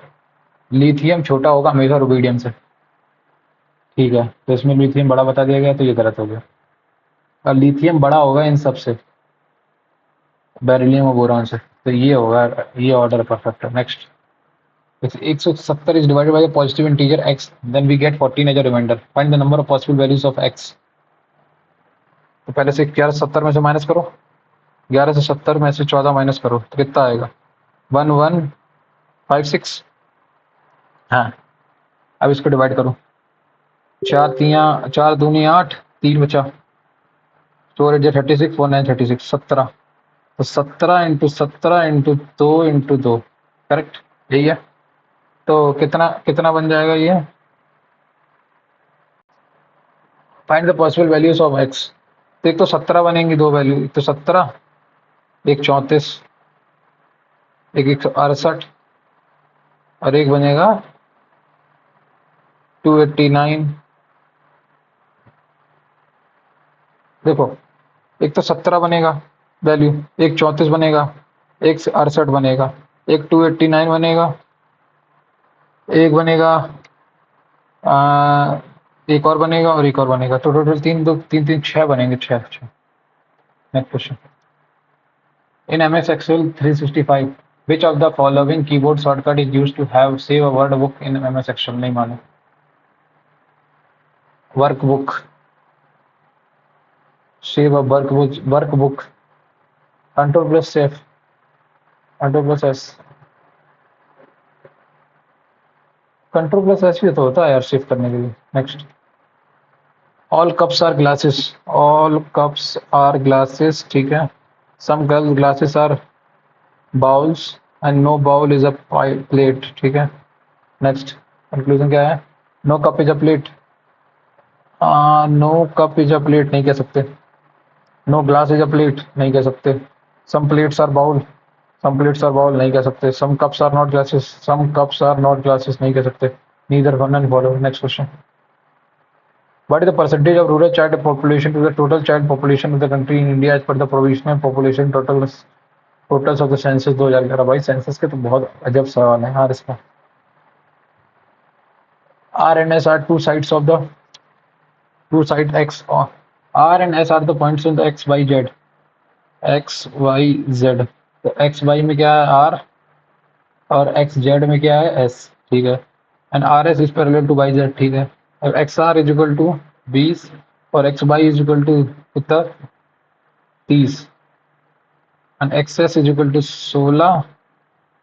A: लिथियम छोटा होगा हमेशा रुबिडियम से। ठीक है, तो इसमें लिथियम बड़ा बता दिया गया, तो ये गलत हो गया। और लिथियम बड़ा होगा इन सब से, बेरिलियम और बोरॉन से, तो ये होगा, ये ऑर्डर परफेक्ट है। Next, 170 is divided by a positive integer x, then we get 14 as a remainder. Find the number of possible values of x. तो पहले से 1170 में से माइनस करो, 1170 में से 14 माइनस करो, तो कितना आएगा? 1156। हाँ, अब इसको डिवाइड करो, 4 दूनी 8, 3 बचा, 4 8 36, 4 9 36, 17। तो 17 इंटू 17 इंटू 2 इंटू 2, करेक्ट, यही है। तो कितना कितना बन जाएगा ये? Find the possible values of x. तो एक तो 17 बनेंगी, दो वैल्यू, एक तो 17, एक 34, एक 168, और एक बनेगा 289। देखो, एक तो 17 बनेगा वैल्यू, एक 34 बनेगा, एक 68 बनेगा, एक 289 बनेगा, एक बनेगा एक और बनेगा, और एक और बनेगा, तो टोटल 3 2 3 3 6 बनेंगे। 6 6। Next question, in MS Excel 365 which of the following keyboard shortcut is used to have save a word book in MS Excel? नहीं मालूम। Workbook, save a workbook, control plus save, control plus S, control plus S भी तो होता है यार save करने के लिए। Next, all cups are glasses, all cups are glasses, ठीक है। Some glasses are bowls and no bowl is a plate, ठीक है। नेक्स्ट, कंक्लूजन क्या है? No cup is a plate, no cup is a plate नहीं कह सकते। No glass is a plate नहीं कह सकते। Some plates are bowl, some plates are bowl नहीं कह सकते। Some cups are not glasses, some cups are not glasses नहीं कह सकते। Neither none follow. Next question, what is the percentage of rural child population to the total child population of the country in India as per the provisional population totals of the census 2011? भाई census के तो बहुत अजब सवाल है यार इसका। R and S are two sides of the two side X. R and S are the points on the X Y Z, X Y Z। तो X Y में क्या है? R, और X Z में क्या है? S, ठीक है। And R S is parallel to Y Z, ठीक है। और X R is equal to 20, और X Y is equal to कितना? 30, and X S is equal to 16,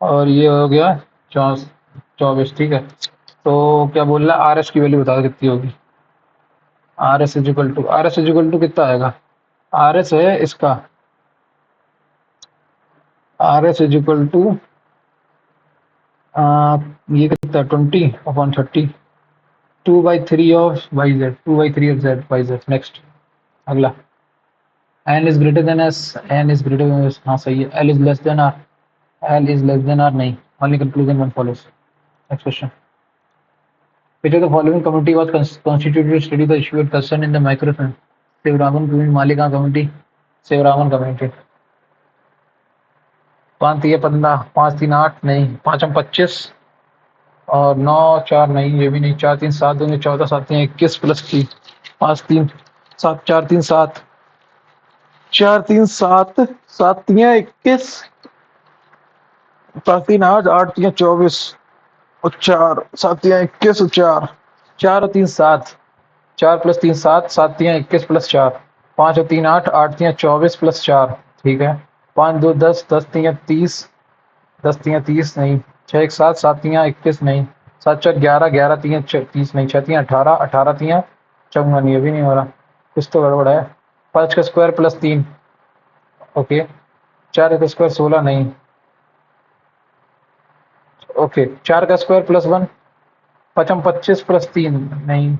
A: और ये हो गया 24, ठीक है। तो क्या बोल रहा है? आर एस की वैल्यू बता दो कितनी होगी। R S is equal to कितना आएगा? आर एस है इसका, R S is equal to ये कितना? 20/30, 2/3 of Y Z, 2/3 of Z Y Z. Next, अगला n is greater than s, n is greater than s, हाँ सही है। l is less than r, l is less than r नहीं, only conclusion one follows. Next question, which of the following committee was constituted to study the issue at concern in the microfilm? Sivaraman committee, मालिका committee, Sivaraman committee. 5 3 15, 5 3 8 नहीं, 5 हम 25 और 9 4 नहीं, ये भी नहीं, 4 3 7 2 14 7 3 21 plus 3 5 3 7 4 3 7 4 3 7 7 3 21 7 3 8 8 3 24 और 4 7 3 21 और 4 4 और 3 7 4 प्लस 3 7 7 3 21 प्लस 4 5 और 3 8 8 3 24 प्लस 4 ठीक है। 5 2 10 10 3 30 10 3 30 नहीं, 6 1 7 7 3 21 नहीं, 7 4 11 11 3 30 नहीं, 6 3 18 18 3 54, ये भी नहीं हो रहा, कुछ तो गड़बड़ है। 5 का स्क्वायर प्लस 3 ओके, 4 का स्क्वायर 16 नहीं ओके, 4 का स्क्वायर प्लस 1 पचम 25 प्लस 3 नहीं,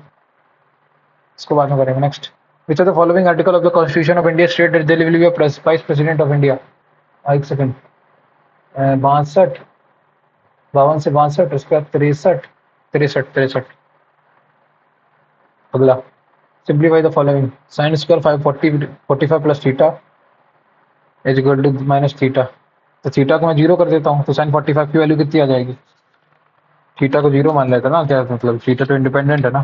A: इसको बाद में करेंगे। Next, which are the following article of the constitution of India state that there will be a vice president of India? एक सेकंड, 62 52 से 62 उसके बाद 63 63 63। अगला, simplify the following, sine square 540 45 plus theta is equal to minus theta. तो theta को मैं zero कर देता हूँ, तो साइन 45 की वैल्यू कितनी आ जाएगी? थीटा को जीरो मान लेते ना, क्या मतलब थीटा तो इंडिपेंडेंट है ना,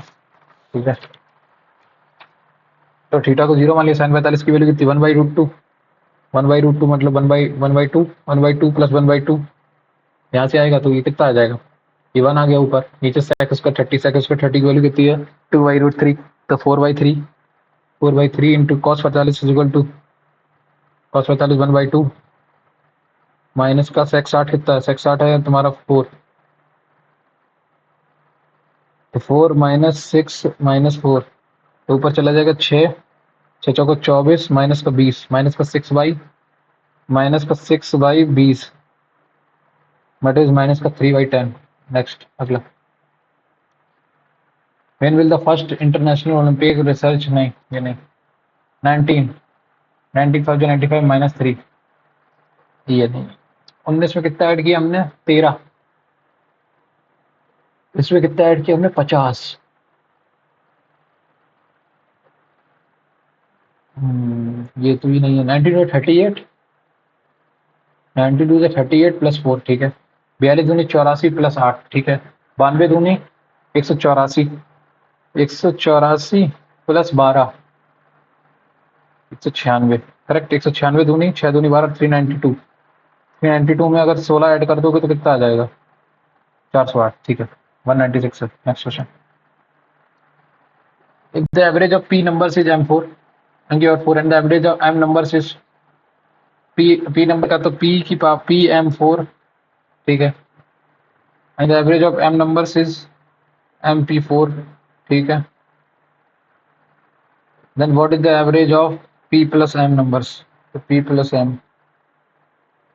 A: ठीक है। तो थीटा को जीरो मान लिया, साइन 45 की वैल्यू कितनी? 1/√2, 1/√2 मतलब 1/2 1/2 प्लस 1/2 यहाँ से आएगा तो ये कितना आ जाएगा? ये 1 आ गया ऊपर, नीचे sec उसका 30 sec उसका 30 की वैल्यू कितनी है? 2/√3, तो 4/3 into cos 45 is equal to cos 45 1/2 minus का sec 60 कितना है? sec 60 है तुम्हारा 4, तो 4 माइनस 6 माइनस 4, तो ऊपर चला जाएगा 6 6 चौको 24 माइनस का 20 माइनस का 6/20 बट इज माइनस का 3/10। नेक्स्ट, अगला, when will the first international Olympic research, नहीं ये नहीं, 19 19 95 माइनस 3, ये नहीं। 19 में कितना ऐड किया हमने? 13। इसमें कितना ऐड किया हमने? 50। ये तो ही नहीं है। 92 38, 92 से 38 प्लस 4 ठीक है। 42 दूनी 84 प्लस 8 ठीक है। 92 दूनी 184, 184 प्लस 12 196 करेक्ट। 196 दूनी 6 दूनी 12 392, 392 में अगर 16 ऐड कर दोगे तो कितना आ जाएगा? 408 ठीक है। 196 है। Next question, if the average of p numbers is m4 and your 4 and the average of m numbers is p number का तो p की पावर p m4 ठीक है, and the average of m numbers is mp4 ठीक है, then what is the average of p plus m numbers? तो p plus m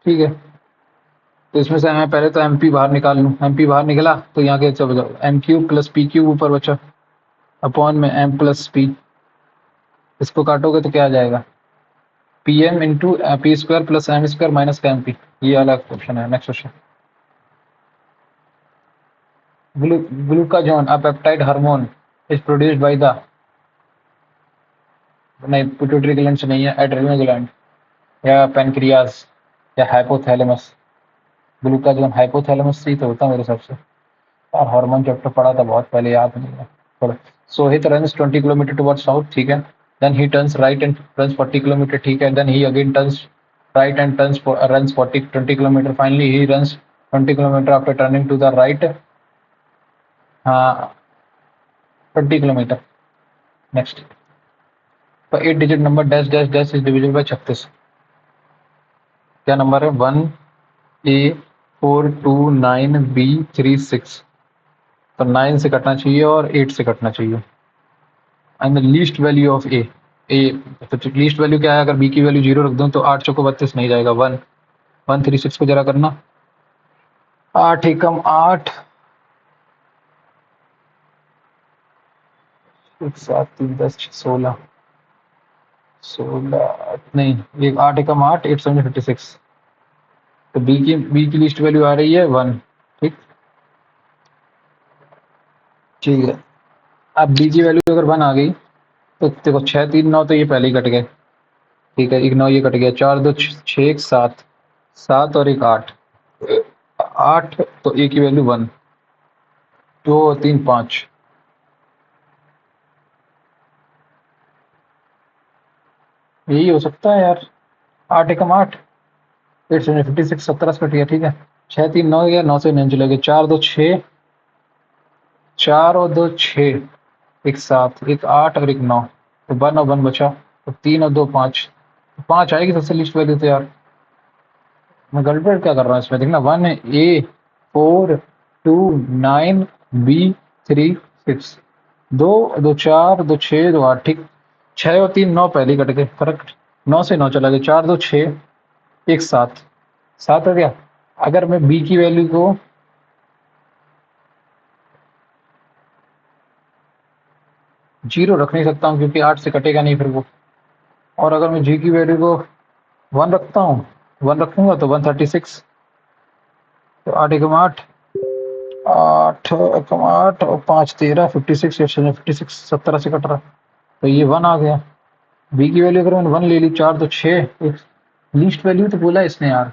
A: ठीक है। तो इसमें से मैं पहले तो mp बाहर निकाल लूँ, mp बाहर निकला तो यहाँ के चलो जाओ, m cube plus P cube ऊपर बचा अपॉन में m प्लस p, इसको काटोगे तो क्या आ जाएगा? P M into P square plus M square minus का एम पी, ये अलग क्वेश्चन है। Next question, glucagon a peptide hormone is produced by the, नहीं पिट्यूटरी ग्लैंड से नहीं है, एड्रेनल ग्लैंड या पैनक्रियाज या हाइपोथैलेमस। ग्लूकाजोन हाइपोथैलेमस से ही तो होता है मेरे हिसाब से, और हार्मोन चैप्टर पढ़ा था बहुत पहले, याद नहीं है थोड़ा। Sohit runs 20 kilometer towards south ठीक है, then he turns right and runs 40 kilometer ठीक है, then he again turns right and runs 20 kilometer, finally he runs 20 kilometer after turning to the right, हाँ 20 किलोमीटर। नेक्स्ट, तो 8 digit number dash dash dash is divisible by 36, क्या number है? 1A429B36, तो 9 से कटना चाहिए और 8 से कटना चाहिए। And the least value of A, तो लीस्ट वैल्यू क्या है? अगर बी की वैल्यू 0 रख दूं तो 8 चौको 32 नहीं जाएगा, 136 को जरा करना, 8 एकम 8 7 3 10 16, 16 नहीं, एक 8 एकम 8, 856। तो बी की लिस्ट वैल्यू आ रही है 1। ठीक ठीक है। अब बी की वैल्यू अगर 1 आ गई तो देखो 6 3 9 तो ये पहले ही कट गए। ठीक है, एक 9 ये कट गया, 4 2 6 1 7, 7 और एक 8, 8 तो ए की वैल्यू 1, 2 और 3 5। यही हो सकता है यार। 8 एकम 8, 856, 17 से कट गया। ठीक है, 6 3 9 गया, 9 से 9 चले गए, 4 2 6, 4 और 2 6, एक 7, एक 8 और एक 9, तो 1 और 1 बचा, तो 3 और 2 5, 5 आएगी सबसे लिस्ट वैल्यू। तो यार मैं गड़बड़ क्या कर रहा हूँ इसमें, देखना 1 ए 4 2 9 बी 3 6, 2 2 4 2 6 2 8। ठीक, 6 और 3 9 पहले ही कट गए, करेक्ट। 9 से 9 चला गया, 4 2 6, एक 7, 7 हो गया। अगर मैं बी की वैल्यू को जीरो रख नहीं सकता हूँ क्योंकि 8 से कटेगा नहीं फिर वो। और अगर मैं जी की वैल्यू को 1 रखता हूँ, 1 रखूंगा तो 136, तो 8 एकम 8, 8 एकम 8 और 5 13, 56, 56, 17 से कट रहा, तो ये 1 आ गया। बी की वैल्यू अगर मैंने 1 ले ली, 4 तो 6, लीस्ट वैल्यू तो बोला इसने यार।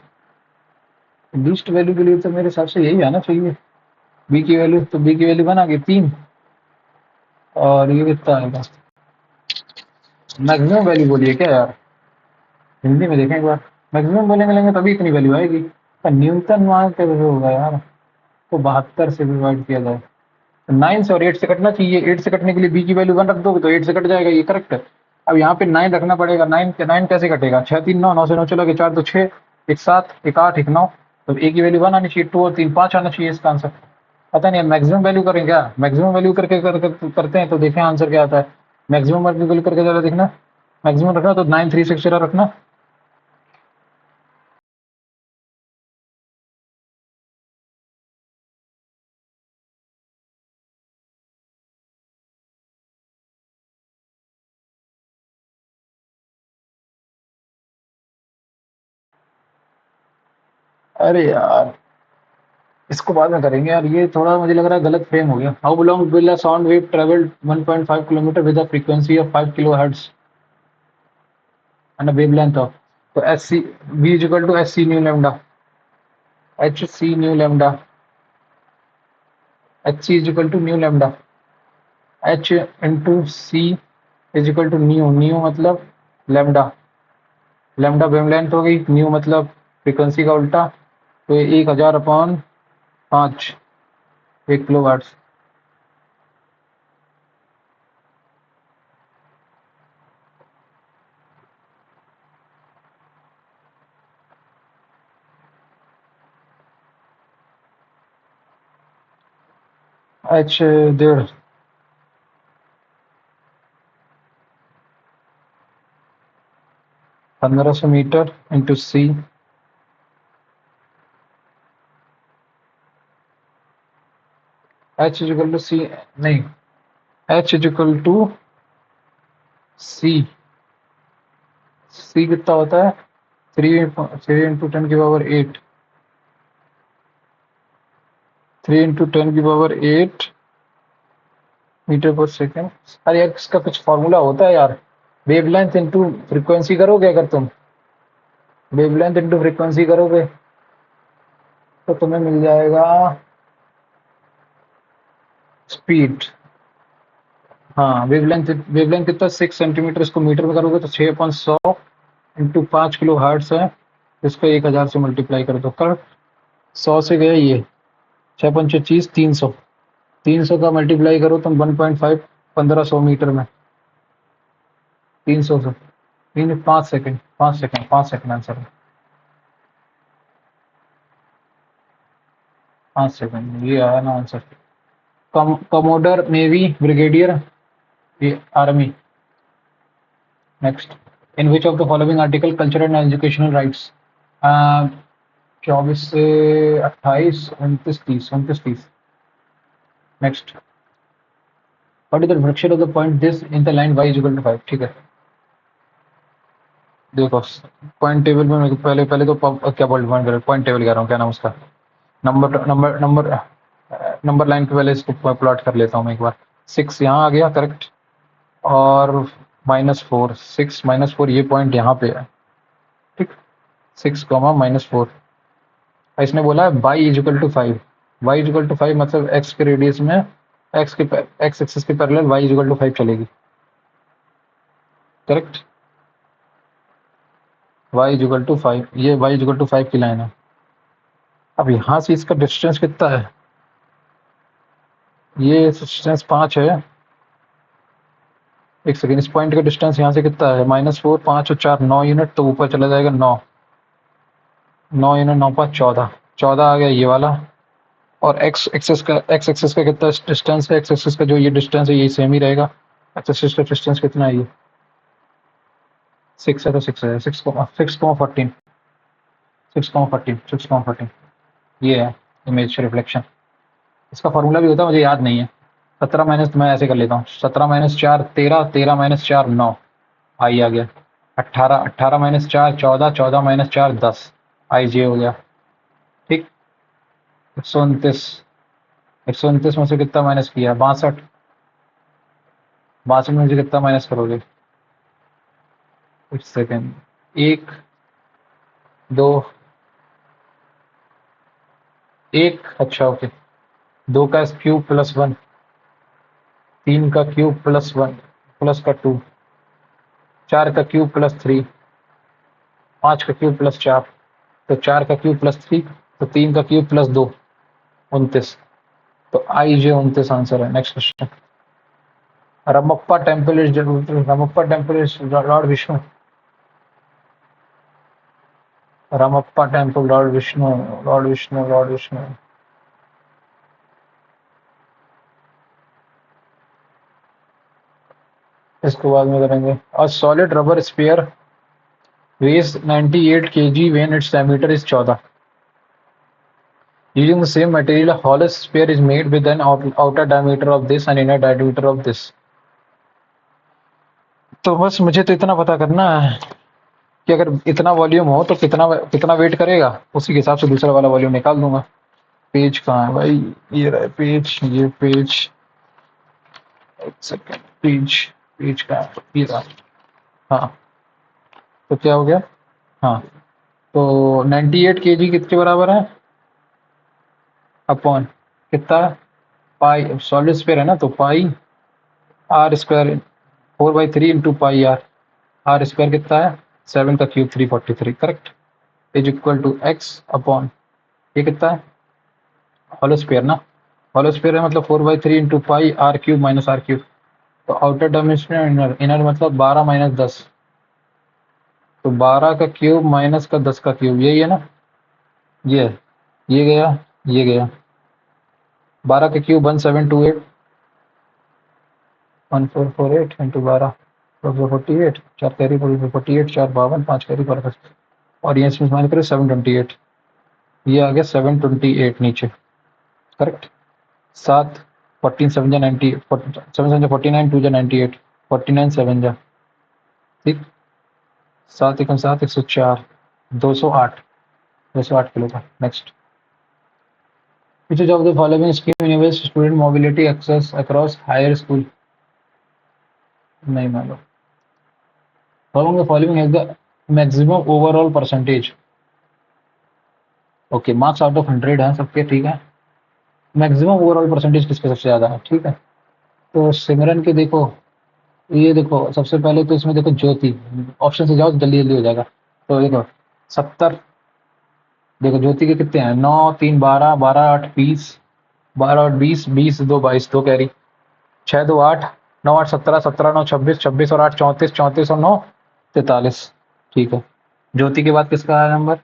A: लीस्ट वैल्यू के लिए तो मेरे हिसाब से यही आना चाहिए बी की वैल्यू। तो बी की वैल्यू 1 आ गई 3, और ये कितना आएगा, मैक्सिमम वैल्यू बोलिए क्या यार, हिंदी में देखें एक बार। मैक्सिमम बोलेंगे लेंगे तभी इतनी वैल्यू आएगी। पर न्यूनतम मान कैसे होगा यार, तो 72 से डिवाइड किया जाए, तो 9 से और 8 से कटना चाहिए। 8 से कटने के लिए बी की वैल्यू 1 रख दोगे तो 8 से कट जाएगा, ये करेक्ट है। अब यहाँ पे 9 रखना पड़ेगा, 9 कैसे कटेगा, 6 3 9, 9 से 9 चला गया, 4 2 6, एक 7 एक 8 एक 9, तो ए की वैल्यू 1 आनी चाहिए, 2 और 3 5 आना चाहिए इसका आंसर। पता नहीं मैक्सिमम वैल्यू करें क्या, मैक्सिमम वैल्यू करते हैं तो देखें आंसर क्या आता है। मैक्सिमम वैल्यू करके जरा देखना, मैक्सिमम रखना तो 936 जरा रखना। अरे यार, इसको बाद में करेंगे यार, ये थोड़ा मुझे लग रहा है गलत फ्रेम हो गया। How long will a sound wave travel 1.5 kilometre with a frequency of 5 kilo hertz and a wavelength of, तो S C V is equal to S C nu lambda, H C nu lambda, H C is equal to nu lambda, H into C is equal to nu, nu मतलब lambda, lambda wavelength हो गई, new मतलब frequency का उल्टा, तो ये 1000 upon 5, 1 kilo hertz. H 1.5, 1500 metre into C, H is equal to C, नहीं, H is equal to C, C कितना होता है, 3 इंटू 10 की पावर 8, 3 इंटू 10 की पावर 8 मीटर पर सेकेंड। अरे यार इसका कुछ फॉर्मूला होता है यार, वेवलेंथ इंटू फ्रीक्वेंसी करोगे, अगर तुम वेवलेंथ इंटू फ्रीक्वेंसी करोगे तो तुम्हें मिल जाएगा स्पीड। हाँ, वेवलेंथ, वेवलेंथ कितना 6 सेंटीमीटर, इसको मीटर में करोगे तो 6/100 इंटू 5 किलो हर्ट्स है, इसको 1000 से मल्टीप्लाई कर दो, कर 100 से गए ये, 6 पंचे 30, 300, 300 का मल्टीप्लाई करो तुम 1.5, 1500 मीटर में, 300 से, 5 सेकंड, 5 सेकंड, 5 सेकंड आंसर है, 5 सेकंड ये आया ना आंसर। कमोडर नेवी ब्रिगेडियर, ये army. Next, in which of the following article cultural and educational rights, 24 से 28, 29 30, 29 30। Next, what is the fraction of the point this in the line y is equal to 5। ठीक है, देखो point table में मेरे को पहले पहले तो क्या पॉइंट टेबल कह रहा हूँ, क्या नाम उसका, number number number number line पे पहले इसको प्लॉट कर लेता हूँ मैं एक बार। 6 यहाँ आ गया करेक्ट, और -4, 6 -4 ये पॉइंट यहाँ पे है, ठीक। 6 कॉमा -4, इसने बोला है y is equal to 5, y is equal to 5 मतलब x के रेडियस में x एक्सिस के पैरेलल y इजिकल टू 5 चलेगी, करेक्ट। y इजिकल टू 5, ये y इजिकल टू 5 की लाइन है। अब यहाँ से इसका डिस्टेंस कितना है, ये डिस्टेंस 5 है। एक सेकेंड, इस पॉइंट का डिस्टेंस यहाँ से कितना है, -4, 5 और 4 9 यूनिट, तो ऊपर चला जाएगा 9, 9 यूनिट, 9 5 14, 14 आ गया ये वाला। और x एक्सिस का कितना डिस्टेंस है, x एक्सिस का जो ये डिस्टेंस है ये सेम ही रहेगा। x एक्सिस का डिस्टेंस कितना है, ये 6 है, तो 6 है, 6,14, 6,14, 6,14, ये है इमेज रिफ्लेक्शन। इसका फॉर्मूला भी होता है, मुझे याद नहीं है। 17 माइनस, मैं ऐसे कर लेता हूँ, 17 माइनस 4 13, 13 माइनस 4 9, आई आ गया। 18, 18 माइनस 4 14, 14 माइनस 4 10, आई जे हो गया, ठीक। 129, 129 में से कितना माइनस किया, 62, 62 में से कितना माइनस करोगे, एक सेकेंड, 1 2 1, अच्छा ओके, 2 का क्यूब प्लस 1, 3 का क्यूब प्लस 1 प्लस का 2, 4 का क्यूब प्लस 3, 5 का क्यूब प्लस 4, तो 4 का क्यूब प्लस 3, तो 3 का क्यूब प्लस 2, 29, तो आई जे 29 आंसर है। Next question. Ramappa temple is lord Vishnu, Ramappa temple lord Vishnu, lord Vishnu, lord Vishnu. इसको बाद में करेंगे। A solid rubber sphere weighs 98 kg when its diameter is 14. Using the same material, a hollow sphere is made with an outer diameter of this and inner diameter of this. तो बस मुझे तो इतना पता करना है कि अगर इतना वॉल्यूम हो तो कितना कितना वेट करेगा, उसी के हिसाब से दूसरा वाला वॉल्यूम निकाल दूंगा। पेज कहाँ है भाई, ये रहा पेज, ये पेज, एक सेकेंड, पेज, पेज कहाँ है, ये रहा। हाँ, तो क्या हो गया, हाँ, तो 98 kg किसके बराबर है, अपॉन कितना, पाई, सॉलिड स्फीयर है ना, तो pi r square 4/3 into pi r, r square कितना है 7 का cube 343, correct, is equal to x upon, ये कितना है हॉलो स्फीयर ना, हॉलो स्फीयर है मतलब 4/3 into pi r cube minus r cube, तो आउटर डायमेंशन इनर, इनर मतलब 12 माइनस 10, तो 12 का क्यूब माइनस का 10 का क्यूब, यही है ना, ये गया, ये गया, 12 का क्यूब 1728, 1448 इंटू 12, 48, 4 कैरी 48, 4 52, 5 कैरी 52, और ये इसमें माइनस करें 728, ये आ गया 728 नीचे, करेक्ट। 7 14 7 जा 90, 7 7 49, 2 जा 98, 49 7 जा, ठीक, 7 1 7 104, 208, 208 किलो का। Next, which of the following scheme enables student mobility access across higher school, नहीं मालूम। Among the following has the maximum overall percentage, okay, marks out of 100 है सबके, ठीक है। मैक्सिमम ओवरऑल परसेंटेज किसके सबसे ज़्यादा है, ठीक है। तो सिमरन के देखो, ये देखो सबसे पहले तो इसमें देखो ज्योति, ऑप्शन से जाओ जल्दी जल्दी हो जाएगा। तो देखो 70, देखो ज्योति के कितने हैं, 9 3 12, 12 8 20, 12 8 20, 20 2 22, 2 कैरी, 6 2 8, 9 8 17, 17 9 26, 26 और 8 34, 34 और 9 43, ठीक है। ज्योति के बाद किसका है नंबर,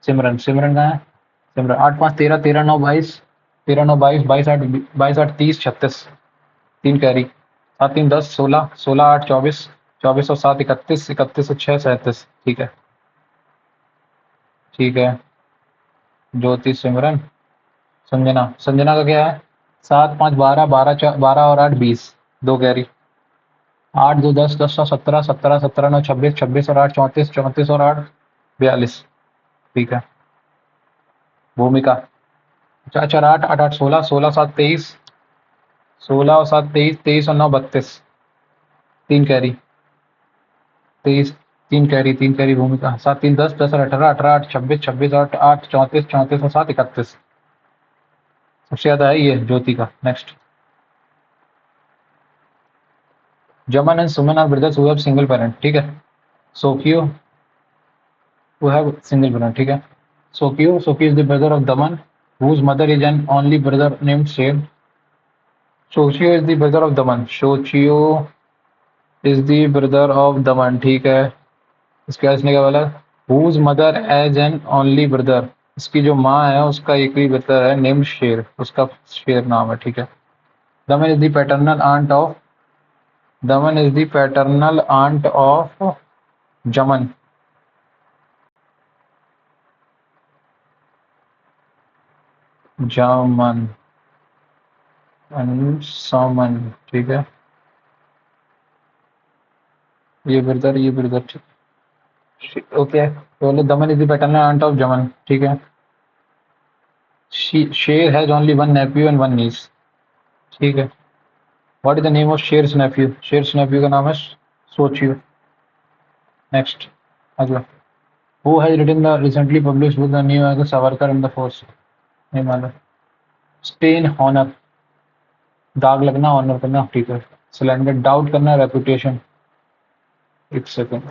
A: सिमरन, सिमरन का है, सिमरन 8 5 13, 13 9 22, 13 9 22, 22 8, 22 8 30 36, 3 कैरी, 7 3 10 16, 16 8 24, 24 और 7 31, 31 और 6 37, ठीक है, ठीक है। ज्योति, सिमरन, संजना, संजना का क्या है, 7 5 12, 12 12 और 8 20, 2 कैरी, 8 2 10 10 और 17 17 17 9 26 26 और 8 34 34 और 8 42। ठीक है। भूमिका 4 4 8 8 8 16 16 7 23 16 और 7 23 23 और 9 32। 3 कैरी 23 3 कैरी भूमिका 7 3 10 10 और 18 18 8 26 26 और 8 34 34 और 7 31। सबसे ज्यादा है ये ज्योति का। Next. Jaman and Suman are brothers who have single parent. ठीक है। सोकियो हु हैव सिंगल पेरेंट। ठीक है। सोकियो is the brother of Daman whose mother is an only brother named Sher. सोशियो is the brother of Daman. सोचियो इज द ब्रदर ऑफ दमन। ठीक है। इसके बाद इसने क्या बोला? Whose mother is an only brother. इसकी जो माँ है उसका एक ही ब्रदर है नेम्ड शेर। उसका शेर नाम है। ठीक है। Daman is the paternal aunt of Daman is the paternal aunt of Jaman. Jaman and someone. ठीक है। ये ब्रदर ये ब्रदर। ठीक। ओके। तो बोले Daman is the paternal aunt of Jaman. ठीक है। Sher has only one nephew and one niece. ठीक है। What is the name of Sher's nephew? Sher's nephew का नाम है सोचियो। नेक्स्ट। अगला। Who has written the recently published book the new age Savarkar in the force? नहीं मालूम। Stain honour. दाग लगना ऑनर करना। ठीक है। सिलेंडर डाउट करना रेपुटेशन। एक सेकंड।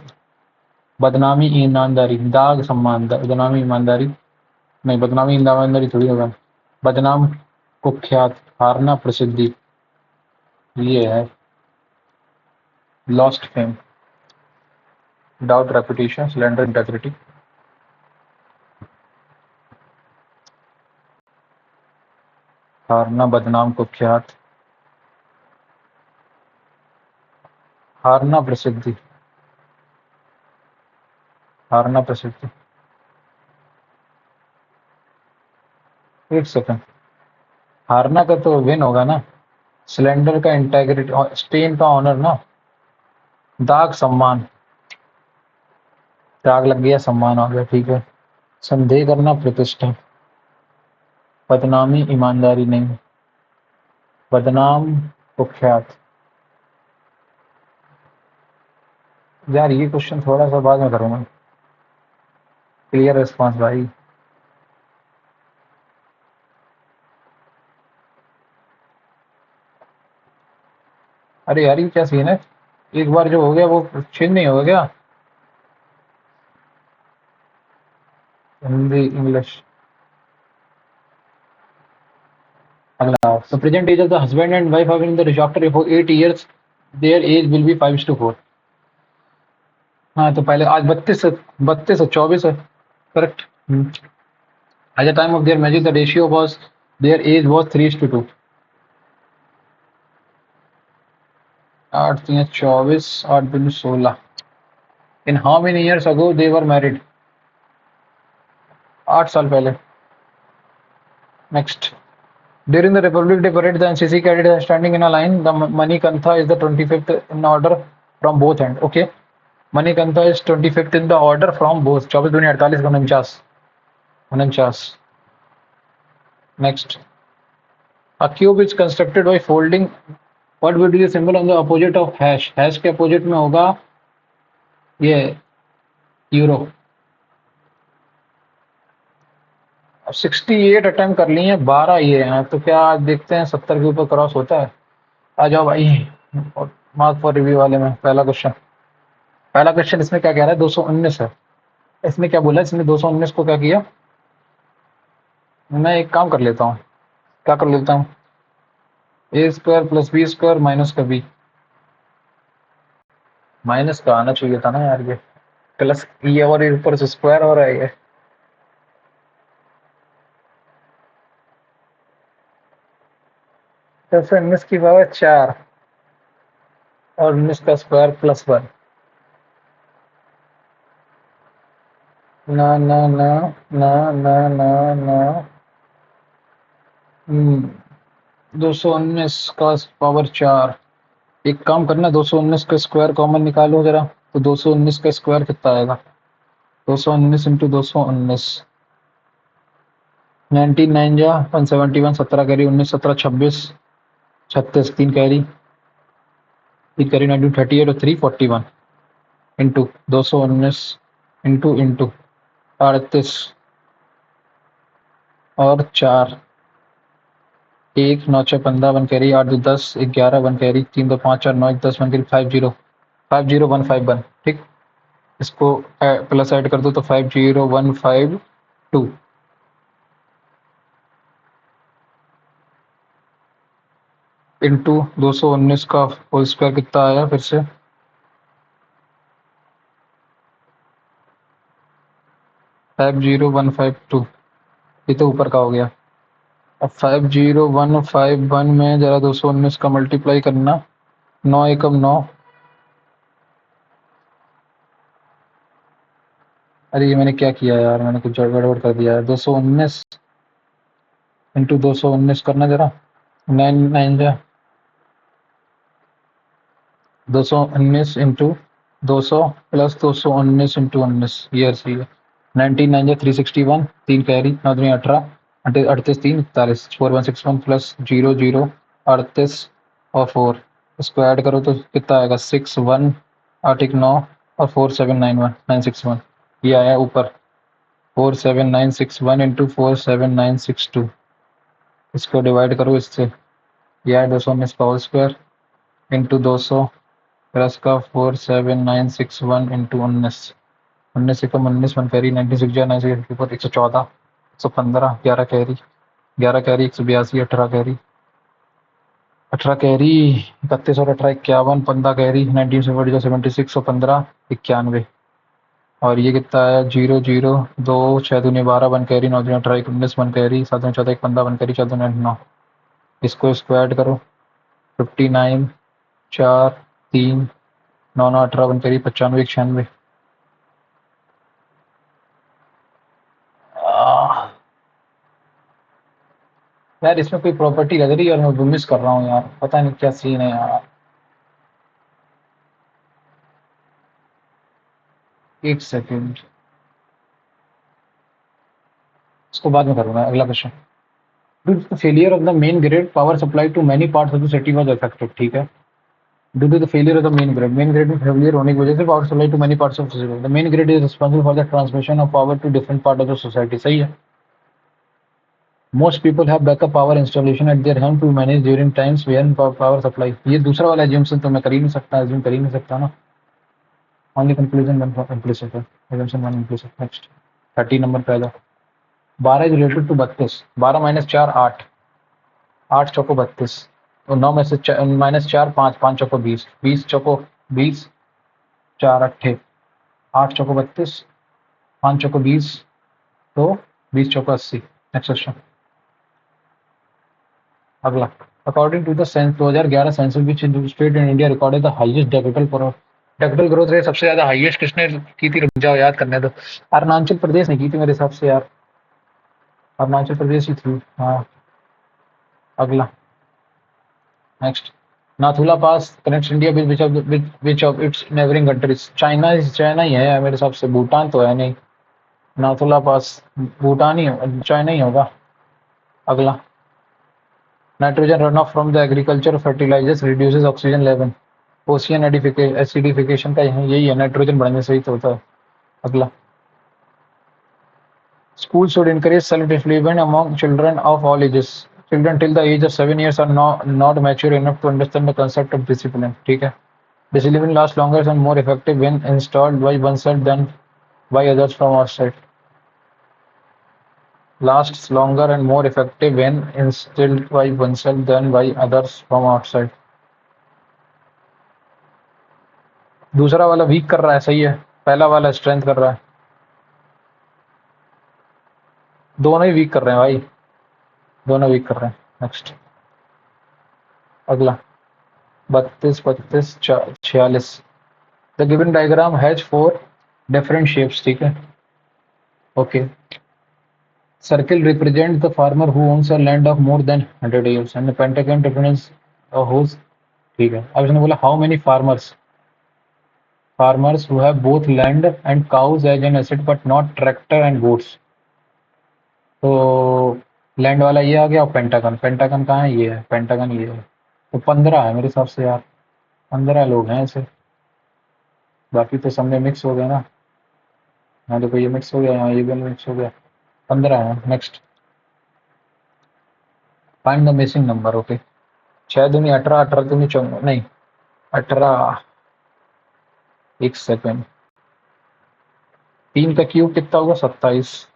A: बदनामी ईमानदारी। दाग सम्मान बदनामी ईमानदारी नहीं। बदनामी ईमानदारी थोड़ी होगा। बदनाम कुख्यात। हारना प्रसिद्धि। ये है lost fame. Doubt reputation cylinder integrity. हारना बदनाम कुख्यात। हारना प्रसिद्धि। हारना प्रसिद्धि। एक सेकंड। हारना का तो विन होगा ना। सिलेंडर का इंटेग्रिटी। स्टेन का ऑनर ना। दाग सम्मान। दाग लग गया सम्मान हो गया। ठीक है। संदेह करना प्रतिष्ठा। बदनामी ईमानदारी नहीं। बदनाम कुख्यात। यार ये क्वेश्चन थोड़ा सा बाद में करूंगा। क्लियर रिस्पॉन्स भाई। अरे यार ये क्या सीन है? एक बार जो हो गया वो चेंज नहीं होगा क्या? हिंदी इंग्लिश। अगला। The present age of the husband and wife have been in the after for 8 years. Their age will be 5:4. हाँ तो पहले आज 32 है 24 है। Correct. At the time of their marriage, the ratio was their age was 3:2. 8 3 24 8 2 16। In how many years ago they were married? 8 साल पहले। Next. During the Republic Day parade, the NCC cadets are standing in a line. The Manikantha is the 25th in order from both ends. Okay. Manikantha is 25th in the order from both. 24 दूनी 48 49 49। Next. A cube is constructed by folding. What would be the symbol on the opposite of hash? Hash के opposite में होगा ये euro. अब 68 attempt कर लिए हैं 12 ये हैं तो क्या आज देखते हैं 70 के ऊपर क्रॉस होता है? आ जाओ भाई। मार्क फॉर रिव्यू वाले में पहला क्वेश्चन इसमें क्या कह रहा है? 219 है। इसमें क्या बोला? इसने 219 को क्या किया? मैं एक काम कर लेता हूँ। क्या कर लेता हूँ? A square plus B square minus का बी। माइनस का आना चाहिए था ना यार। ये प्लस ये और ऊपर से स्क्वायर हो रहा है ये। तो 19 की पावर 4 और 19 का स्क्वायर +1। ना ना ना ना ना ना ना 219 का पावर 4 एक काम करना, 219 का स्क्वायर कॉमन निकालो जरा। तो 219 का स्क्वायर कितना आएगा? 219 इंटू 219, 99 जा 171, 17 कैरी, 19 17 26, 36 3 कैरी, 19 38 और 341 इंटू 219 इंटू 38 और 4, 1 9 6 15 1 कैरी, 8 2 10 11 1 कैरी, 3 2 5 4 9 1 10 1 कैरी, 50 ठीक। इसको प्लस ऐड कर दो तो 50152 इंटू 219 का होल स्क्वायर कितना आया फिर से? 50152। ये तो ऊपर का हो गया। अब 50151 में जरा 219 का मल्टीप्लाई करना, 9 एकम 9। अरे ये मैंने क्या किया यार, मैंने कुछ गड़बड़ कर दिया है। 219 इंटू 219 करना जरा, 9 9 जा 219 इंटू 200 प्लस 219 इंटू 19, ये सही है। 99 जा 361, 3 कैरी, 9 दूनी 18, 38 3 41, 4161 प्लस 00 38 और 4, इसको ऐड करो तो कितना आएगा? 61 8 1 9 और 4791 961, ये आया ऊपर 47961 इंटू 47962। इसको डिवाइड करो इससे, यह है 219 का होल स्क्वायर इंटू 200 प्लस का 47961 इंटू 19, 19 से कम 19 वन कैरी, 96 जा 96 ऊपर 114, 115 11 कैरी, 11 कैरी 182, 18 कैरी, 18 कैरी 31 और 18 51, 15 कैरी 19 से 40 76 और 15 91। और ये कितना है? 0 0 2 6 दूनी 12 1 कैरी, 9 दूनी 18 19 1 कैरी, 7 दूनी 14 15 1 कैरी, 4 दूनी 9। इसको इसको ऐड करो, 59 4 3 9 9 18 1 कैरी, 95 96। यार इसमें कोई प्रॉपर्टी लग रही है और मैं मिस कर रहा हूँ यार, पता नहीं क्या सीन है यार। एक सेकेंड, इसको बाद में करूंगा। अगला question, due to failure of the main grid power supply to many parts of the city was affected, ठीक है। Due to the failure of the main grid में फेलियर होने की वजह से power supply to many parts of city, the main grid is responsible for the transmission of power to different part of the society, सही है। Most people have backup power installation eight there home to manage during times when power supply, ये दूसरा वाला एज्यूम्पशन तो मैं कर ही नहीं सकता, एज्यूम कर ही नहीं सकता ना। Only conclusion one for implicit है, assumption one implicit. Next 30 number पहला, 12 इज रिलेटेड टू 32, 12 माइनस 4 8, 8 चौको 32, और 9 में से माइनस 4 5, 5 चौको 20, 20 चौको 20, 4 अट्ठे 8 चौको 32, 5 चौको 20, तो 20 चौको 80। नेक्स्ट क्वेश्चन, अगला, according to the census 2011 census which state in India recorded the highest decadal growth rate, सबसे ज्यादा हाईएस्ट किसने की थी? रुक जाओ याद करने दो। अरुणाचल प्रदेश ने की थी मेरे हिसाब से यार, अरुणाचल प्रदेश ही थी हाँ। अगला, next, Nathula pass connects India which of its neighbouring countries, China ही है मेरे हिसाब से, भूटान तो है नहीं। नाथुला पास भूटान ही, चाइना ही होगा। अगला, nitrogen run off from the agriculture fertilisers reduces oxygen level, ocean acidification का यही है, नाइट्रोजन बढ़ने से ही तो होता है। अगला, schools should encourage self-development among children of all ages. Children till the age of 7 years are not mature enough to understand the concept of discipline, ठीक है। Discipline lasts longer and more effective when installed by oneself than by others from outside. Lasts longer and more effective when instilled by oneself than by others from outside. दूसरा वाला week कर रहा है, सही है। पहला वाला स्ट्रेंथ कर रहा है, दोनों ही वीक कर रहे हैं भाई, दोनों वीक कर रहे हैं। नेक्स्ट, अगला, 32 35 46, the given diagram has 4 different shapes, ठीक है। Okay, circle represent the farmer who owns a land of more than 100 acres and the pentagon represents a whose ठीक है, अब इसने बोला how many farmers who have both land and cows as an asset but not tractor and goats. तो land वाला ये आ गया, और पेंटागन, पेंटागन कहाँ है, ये है पेंटागन, ये है। तो 15 है मेरे हिसाब से यार, 15 लोग हैं ऐसे, बाकी तो सब में मिक्स हो गया ना। हाँ देखो ये मिक्स हो गया, यहाँ ये भी मिक्स हो गया, 15 है। Next, find the missing number. Okay, 6 दूनी 18, 18 दूनी 14, नहीं 18, एक सेकेंड, 3 का क्यूब कितना होगा, 27,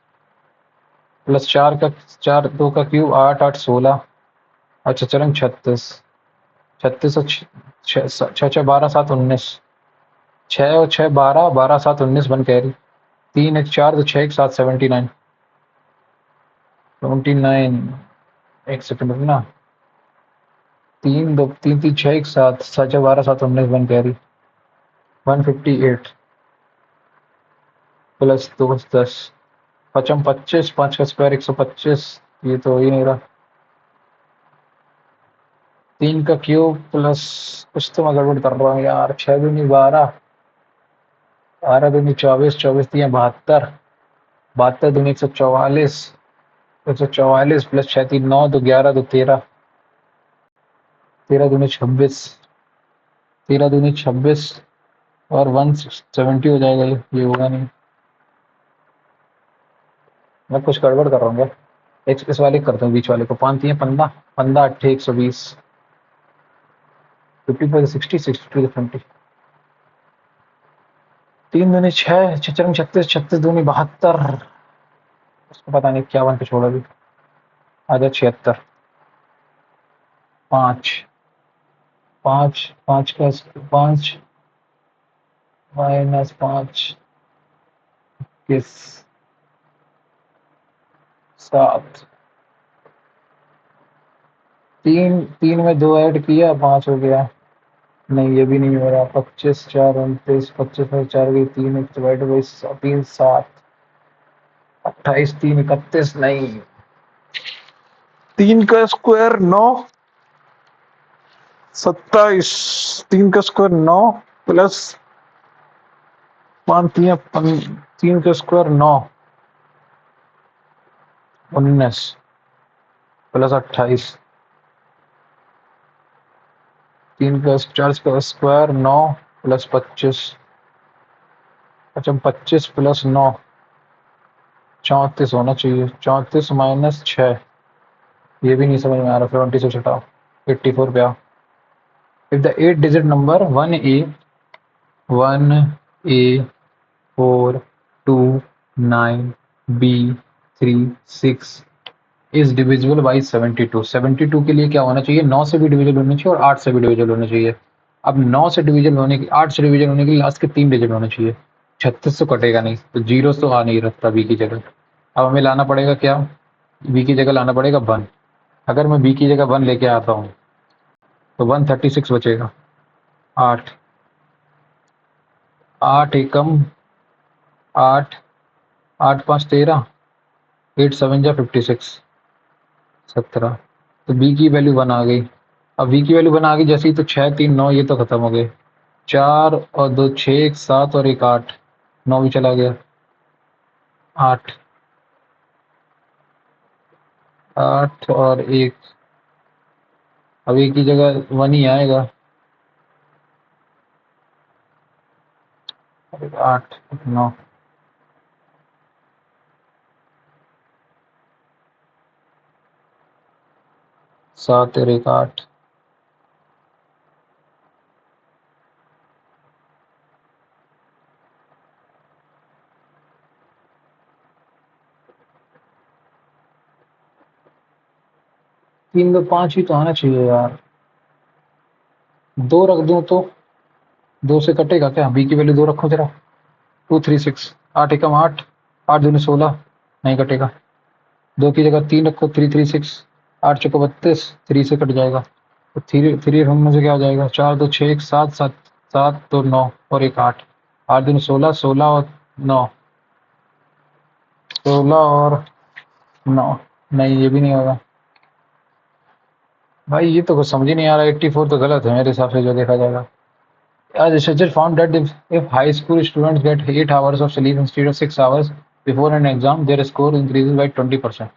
A: प्लस 4 का, 4 2 का क्यूब 8, 8 16, अच्छा चलें 36, 36 और 6 6 12 7 19, 6 और 6 12, 12 7 19 बन कैरी, 3 1 4 तो 6 1 7 79, 29, एक सेकंड रुकना, 3 2 3 3 6 1 7, 7 12 7 19 बन कैरी, 158 प्लस 2 10, 5 25, 5 का स्क्वायर 125, ये तो हो ही नहीं रहा, 3 का क्यूब प्लस, कुछ तो मैं गड़बड़ कर रहा हूँ यार, 6 दूनी 12, 12 दूनी 24, 24 3 72, 72 दूनी 144, 144 प्लस 6 3 9, तो 11 तो 13, 13 दूनी 26, 13 दूनी 26 और 170 हो जाएगा, ये होगा नहीं, मैं कुछ गड़बड़ कर रहा हूँ क्या, एक इस वाले करता हूँ, बीच वाले को, 5 3 15, 15 8 120, 54 60, 62 20, 3 दूनी 6, 6 36, 36 दूनी 72, उसको पता नहीं क्या 1 पे छोड़ा भी, आधा 76, 5 5 5 का 5 माइनस 5 किस 7, 3 3 में 2 ऐड किया 5 हो गया, नहीं ये भी नहीं हो रहा, 25 4 29, 25 में 4 गई, 3 1 डिवाइड बाई 3 7, 28 3 31, नहीं 3 का स्क्वायर 9, 27, 3 का स्क्वायर 9 प्लस 5 3 का स्क्वायर 9, 19 प्लस 28, 3 का 4 का स्क्वायर 9 प्लस 25, अच्छा 25 प्लस 9, 34 होना चाहिए, 34 माइनस 6, ये भी नहीं समझ में आ रहा, 20 से छटाओ, 84 पे आओ। If the 8 digit number 1A 4 2 9 B 3 6 is divisible by 72, 72 के लिए क्या होना चाहिए, 9 से भी डिविजल होना चाहिए और 8 से भी डिविजल होना चाहिए। अब 9 से डिविजन होने की, 8 से डिविजन होने के लिए लास्ट के 3 डिजिट होने चाहिए, 36 तो कटेगा नहीं, तो जीरो तो आ नहीं रखता बी की जगह। अब हमें लाना पड़ेगा क्या, बी की जगह लाना पड़ेगा 1, अगर मैं बी की जगह 1 लेके आता हूँ तो 136 बचेगा, 8 8 एकम 8, 8 5 13, 8 7 जा 56, 17, तो बी की वैल्यू 1 आ गई। अब बी की वैल्यू 1 आ गई जैसे ही, तो 6 3 9 ये तो खत्म हो गए, 4 और 2 6 1 7 और 1 8, 9 भी चला गया, 8 8 और 1, अब एक की जगह 1 ही आएगा, 8 9, 7 और 1 8, तीन 2 5 ही तो आना चाहिए यार, 2 रख दूं तो 2 से कटेगा क्या, बी की वैल्यू 2 रखो जरा, 2 3 6, 8 एकम 8, 8 दूनी 16, नहीं कटेगा, 2 की जगह 3 रखो, 3 3 6, 8 चौको 32, 3 से कट जाएगा, तो 3 3 होने से क्या हो जाएगा, 4 2 6 1 7 7, 7 2 9 और 1 8, 8 दूनी 16, 16 और 9, 16 और 9, नहीं ये भी नहीं होगा, भाई ये तो कुछ समझ ही नहीं आ रहा, 84 तो गलत है मेरे हिसाब से जो देखा जाएगा। As researchers found that if high school students get 8 hours of sleep instead of 6 hours before an exam, their score increases by 20%.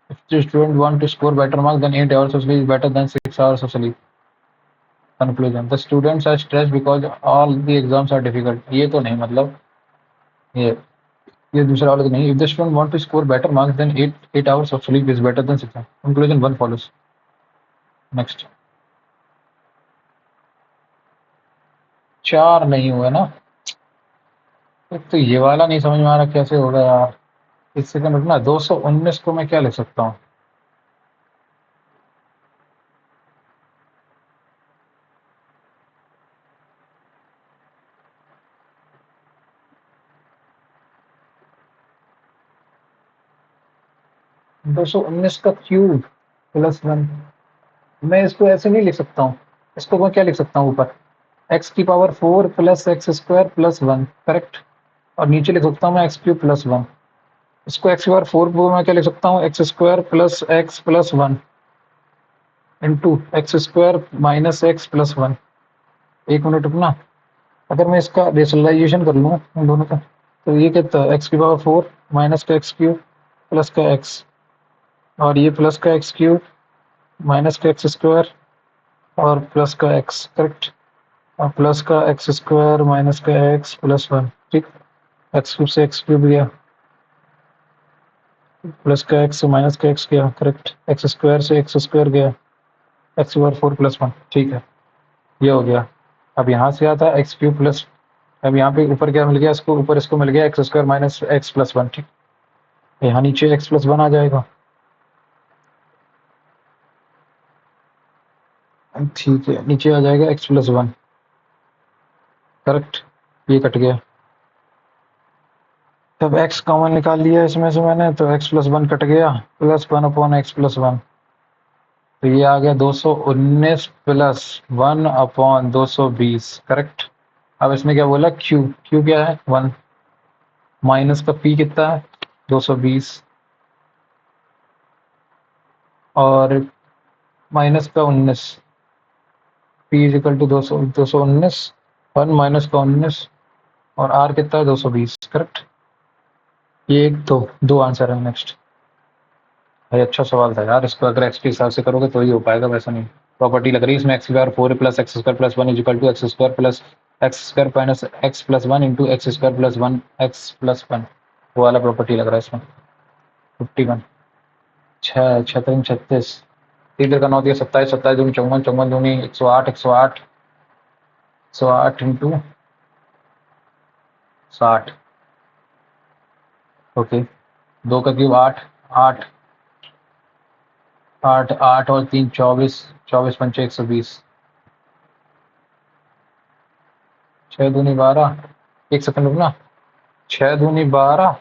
A: If the student want to score better marks, then 8 hours of sleep is better than 6 hours of sleep. Conclusion: the students are stressed because all the exams are difficult. ये तो नहीं मतलब ये ये दूसरा वाला तो नहीं. If the student want to score better marks, then 8 hours of sleep is better than 6 hours. Conclusion 1 follows. Next. 4 नहीं हुआ ना. एक तो ये वाला नहीं समझ में आ रहा कैसे होगा यार. एक सेकंड रुकना. 219 को मैं क्या लिख सकता हूँ? 219 का क्यूब प्लस 1. मैं इसको ऐसे नहीं लिख सकता हूँ. इसको मैं क्या लिख सकता हूँ ऊपर? एक्स की power 4 plus x square plus 1, correct. और नीचे लिख सकता हूँ मैं एक्स क्यूब प्लस 1. इसको एक्स की पावर 4 को मैं क्या लिख सकता हूँ? X square plus x plus 1 into x square minus x plus 1. एक मिनट रुकना. अगर मैं इसका रेशनलाइजेशन कर लूँ इन दोनों का, तो ये कितना है? एक्स की पावर 4 माइनस का एक्स क्यूब प्लस का एक्स, और ये प्लस का एक्स क्यूब माइनस का एक्स स्क्वायर और प्लस का एक्स, करेक्ट. और प्लस का एक्स स्क्वायर माइनस का एक्स प्लस 1, ठीक. एक्स क्यूब से एक्स क्यूब गया, प्लस का एक्स माइनस का एक्स गया, करेक्ट. एक्स स्क्वायर से एक्स स्क्वायर गया, एक्स पावर 4 प्लस 1, ठीक है. ये हो गया. अब यहाँ से आता है एक्स क्यूब प्लस, अब यहाँ पे ऊपर क्या मिल गया इसको? ऊपर इसको मिल गया x square minus x plus 1, ठीक. यहाँ नीचे एक्स प्लस 1 आ जाएगा, ठीक है. नीचे आ जाएगा एक्स प्लस 1, करेक्ट. ये कट गया. तब एक्स कॉमन निकाल लिया इसमें से मैंने, तो एक्स प्लस 1 कट गया, प्लस 1 अपॉन एक्स प्लस 1. तो ये आ गया 219 प्लस 1 अपॉन 220, करेक्ट. अब इसमें क्या बोला? क्यू. क्यू क्या है? 1. माइनस का पी कितना है? 220. और माइनस का 19. P is equal to 219. 1 minus का 19 और आर कितना है? 220, करेक्ट. ये एक दो आंसर है. नेक्स्ट. भाई अच्छा सवाल था यार. इसको अगर एक्स के हिसाब से करोगे तो ही हो पाएगा, वैसा नहीं. प्रॉपर्टी लग रही है इसमें. X square 4 plus x square plus 1 is equal to x square plus x square minus x plus 1 into x square plus 1 x plus 1. वो वाला प्रॉपर्टी लग रहा है इसमें. 51. छः छः 36. तीन का 9 दिया 27. 27 दूनी 54. 54 दूनी 108. 108 108 इंटू 60. ओके. 2 का क्यूब 8. 8 8 8 और 3 24. 24 पंचे 120. 6 दूनी 12. एक सेकंड रुकना. 6 दूनी 12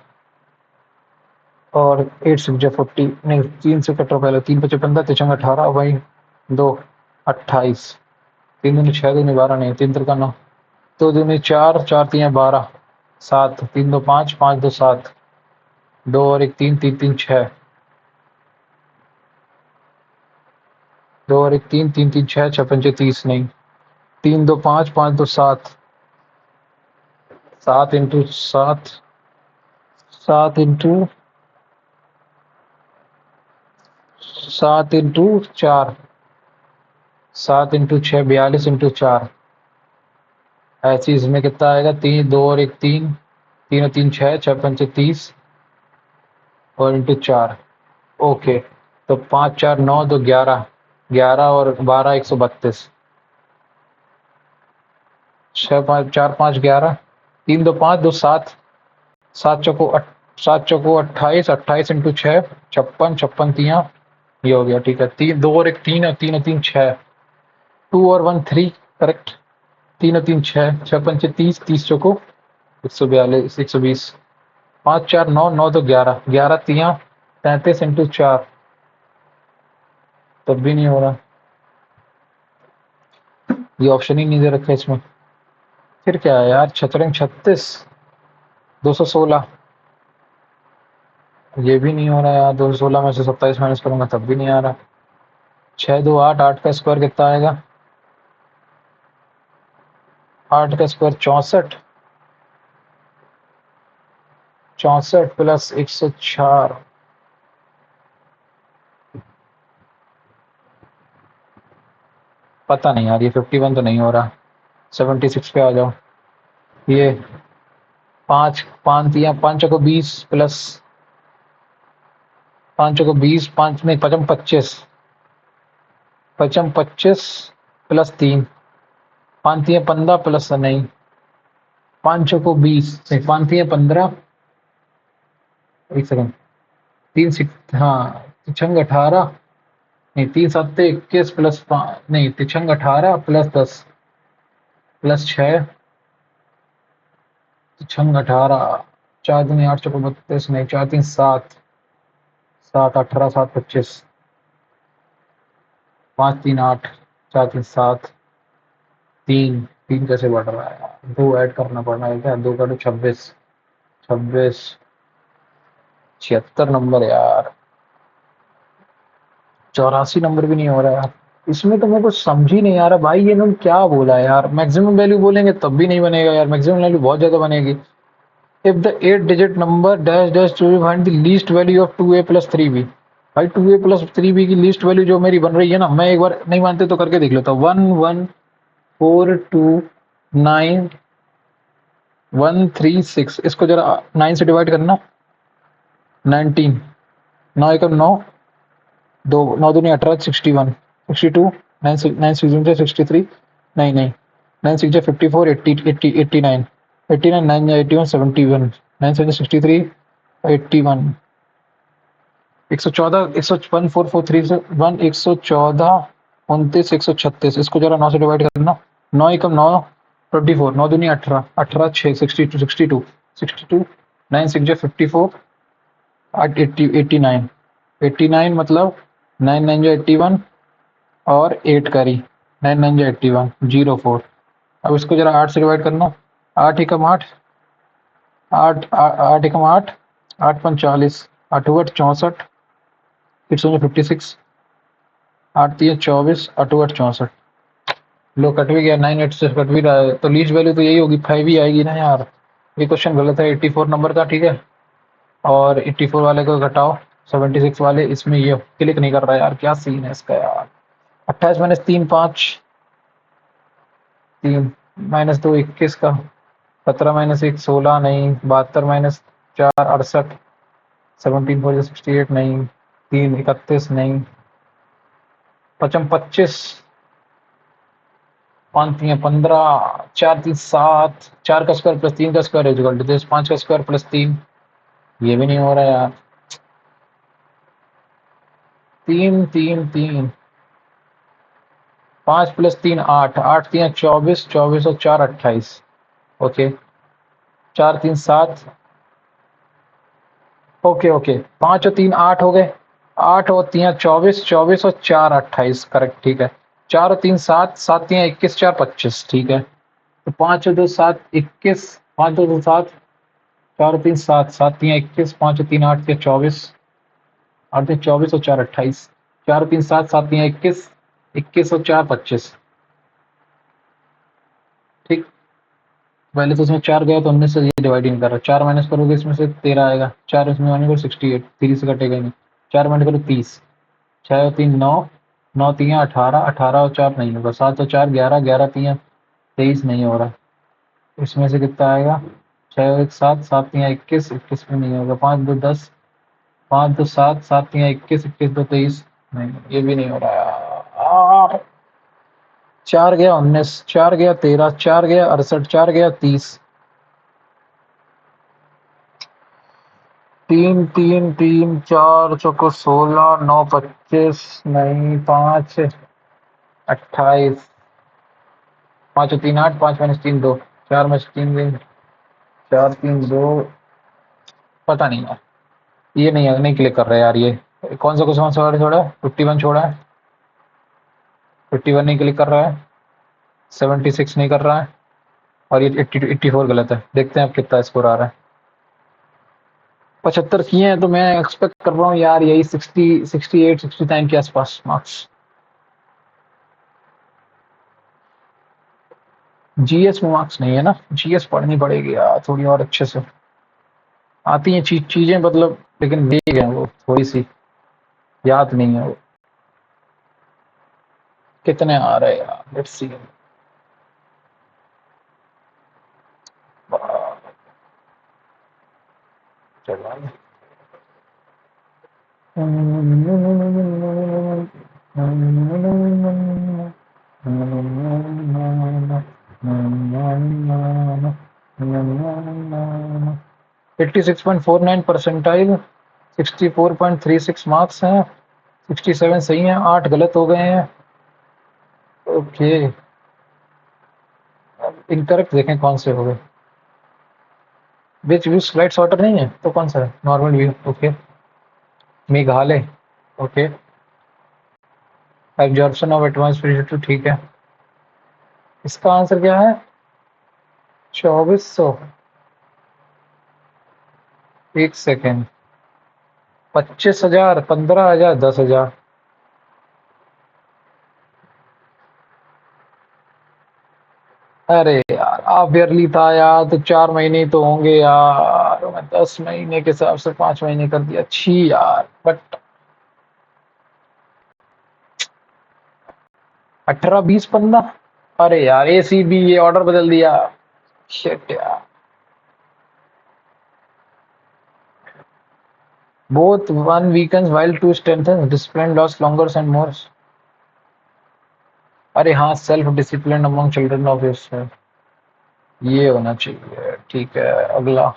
A: और 8 सिक्स जा 40. नहीं, 3 से कटो पहले. 3 पचे 15, 3 18, वही 2 28. 3 दूनी 6 दूनी 12 नहीं. 3 का 9. 2 दूनी 4. 4 3 12. 7. 3 2 5. 5 2 7. 2 और 1 3. 3 3 6. 2 और 1 3. 3 3 6. 6 पंचे 30 नहीं. 3 2 5. 5 2 7. 7 into 7. 7 into 7 into 4. 7 into 6 42 into 4. ऐसे इसमें कितना आएगा? 3 2 और 1 3. 3 और 3 6. 6 पंचे 30 और इंटू 4. ओके. तो 5 4 9 2 11. 11 और 12 132. 6 5 4 5 11. 3 2 5 2 7. 7 चौको 28. 28 इंटू 6 56. 56 तियाँ. ये हो गया, ठीक है. 3 2 और 1 3 और 3 और 3 6. 2 और 1 3, करेक्ट. 3 और 3 6. 6 पंचे 30. 30 चौको 142 120. 5 4 9 9 2 11. 11 तियाँ 33 इंटू 4. तब भी नहीं हो रहा. ये ऑप्शन ही नहीं दे रखा इसमें. फिर क्या है यार? 36. 216. ये भी नहीं हो रहा यार. 216 में से 27 माइनस करूंगा तब भी नहीं आ रहा. 6 2 8, 8 का स्क्वायर कितना आएगा? 8 का स्क्वायर 64, 64 प्लस 104, पता नहीं यार, ये 51 तो नहीं हो रहा। 76 पे आ जाओ। ये 5 5 या 5 को 20 प्लस 5 को 20, 5 नहीं 5 25, 5 25 प्लस 3, 5 या 15 प्लस नहीं, 5 को 20 नहीं, 5 या 15, एक सेकंड, 3 हाँ, छंग 18 नहीं, 3 7 21 प्लस 5 नहीं, छंग 18 प्लस 10 प्लस 6, छंग 18, 4 दूनी 8 चौको 32 नहीं, 4 3 7, 7 18 7 25, 5 3 8, 4 3 7, 3 3 कैसे बढ़ रहा है यार? 2 ऐड करना पड़ना है क्या? 2 का 2 26, 26 76 नंबर यार, 84 नंबर भी नहीं हो रहा यार। इसमें तो मेरे को समझ ही नहीं आ रहा भाई, ये इन्होंने क्या बोला यार? मैक्सिमम वैल्यू बोलेंगे तब भी नहीं बनेगा यार, मैक्सिमम वैल्यू बहुत ज्यादा बनेगी। If the 8 digit number dash dash to be find the least value of 2a plus 3b। भाई 2a प्लस 3b की लीस्ट वैल्यू जो मेरी बन रही है ना, मैं एक बार नहीं मानते तो करके देख लेता हूँ। 1 1 4 2 9 1 3 6, इसको जरा 9 से डिवाइड करना। 19, 9 एकम 9, 2 9 दूनी 18, 61 62, 9 9 6 63, नहीं नहीं, 9 6 54, 80 80 89, 89 9 81 71, 9 7 63, 81, 114, 101 4 4 3 से 1, 114 29 136, इसको जरा 9 से डिवाइड करना। 9 एकम 9, 24, 9 दूनी 18, 18 6 62 62 62, 9 6 54, 8 80 89, 89 मतलब 9 9 81 और 8 करी, 9 9 81 04। अब इसको जरा 8 से डिवाइड करना। 8 एकम 8, 8 8 एकम 8, 8 5 40, 8 8 64, 56, 8 3 24, 8 8 64। लो कट भी गया, 9 8 से कट भी रहा है, तो लीस्ट वैल्यू तो यही होगी, 5 ही आएगी ना यार। ये क्वेश्चन गलत है 84 नंबर का, ठीक है। और 84 वाले को घटाओ, 76 वाले, इसमें ये क्लिक नहीं कर रहा है यार, क्या सीन है इसका यार। 28 माइनस 3 5, 3 माइनस 2 21 का, 17 माइनस 1 16 नहीं, 72 माइनस 4 68, 17 4 68 नहीं, 3 31 नहीं, 55 25, 5 3 15, 4 3 7, 4 का स्क्वायर प्लस 3 का स्क्वायर इक्वल टू दिस, 5 का स्क्वायर प्लस 3, ये भी नहीं हो रहा यार। 3 3 3, 5 प्लस 3 8, 8 3 24, 24 और 4 28, ओके, 4 3 7, ओके ओके, 5 और 3 8 हो गए, 8 और 3 24, 24 और 4 28, करेक्ट, ठीक है। 4 और 3 7, 7 3 21, 4 25, ठीक है। तो 5 और 2 7 21, 5 और 2 7, 4 और 3 7, 7 3 21, 5 और 3 8 3 24, 8 3 24 और 4 28, 4 और 3 7, 7 3 21, 21 और 4 25, ठीक। पहले तो इसमें 4 गया तो 19 से ये डिवाइड नहीं कर रहा, 4 माइनस करोगे इसमें से 13 आएगा, 4 इसमें माइनस करो 68, 3 से कटेगा नहीं, 4 माइनस करो 30, 6 और 3 9, 9 3 18, 18 और 4 नहीं होगा, 7 और 4 11, 11 3 23 नहीं हो रहा, इसमें से कितना आएगा? 6 और 1 7, 7 3 21, 21 में नहीं होगा, 5 2 10, 5 2 7, 7 3 21, 21 2 23, नहीं ये भी नहीं हो रहा यार। 4 गया 19, 4 गया 13, 4 गया 68, 4 गया 30, 3 3 3 4 चौको 16, 9 25 नहीं, 5 28, 5 और 3 8, 5 माइनस 3 2, 4 माइनस 3 दिन, 4 3 2, पता नहीं यार, ये नहीं क्लिक कर रहा है यार। ये कौन सा क्वेश्चन छोड़ा है? 51 छोड़ा है, 51 नहीं क्लिक कर रहा है, 76 नहीं कर रहा है, और ये 84 गलत है। देखते हैं अब कितना स्कोर आ रहा है। 75 किए हैं तो मैं एक्सपेक्ट कर रहा हूँ यार यही 60 68 69 के आसपास मार्क्स। जीएस में मार्क्स नहीं है ना, जीएस पढ़नी पड़ेगी यार थोड़ी और अच्छे से। आती हैं चीजें मतलब, लेकिन भूल हैं वो थोड़ी सी, याद नहीं है वो। कितने आ रहे हैं यार, लेट्स सी। चलो eighty six point four nine percentile, 64.36 marks हैं, 67 सही हैं, 8 गलत हो गए हैं। ओके, इनकरेक्ट देखें कौन से हो गए। विच व्यू स्लाइड सॉर्टर नहीं है तो कौन सा है, normal view. Okay, Meghalaya. Okay, absorption of atmosphere ठीक है। इसका आंसर क्या है, 2400। एक सेकेंड, 25,000, 15,000, 10,000। अरे यार आप ईयरली था यार, तो 4 महीने ही तो होंगे यार, मैं 10 महीने के हिसाब से 5 महीने कर दिया, छी यार। बट 18, 20, 15। अरे यार एसीबी ये ऑर्डर बदल दिया, शिट यार। Both one weakens while to strengthen discipline loss longer and more. अरे हाँ, self discipline among children of his, ये होना चाहिए। ठीक है, अगला।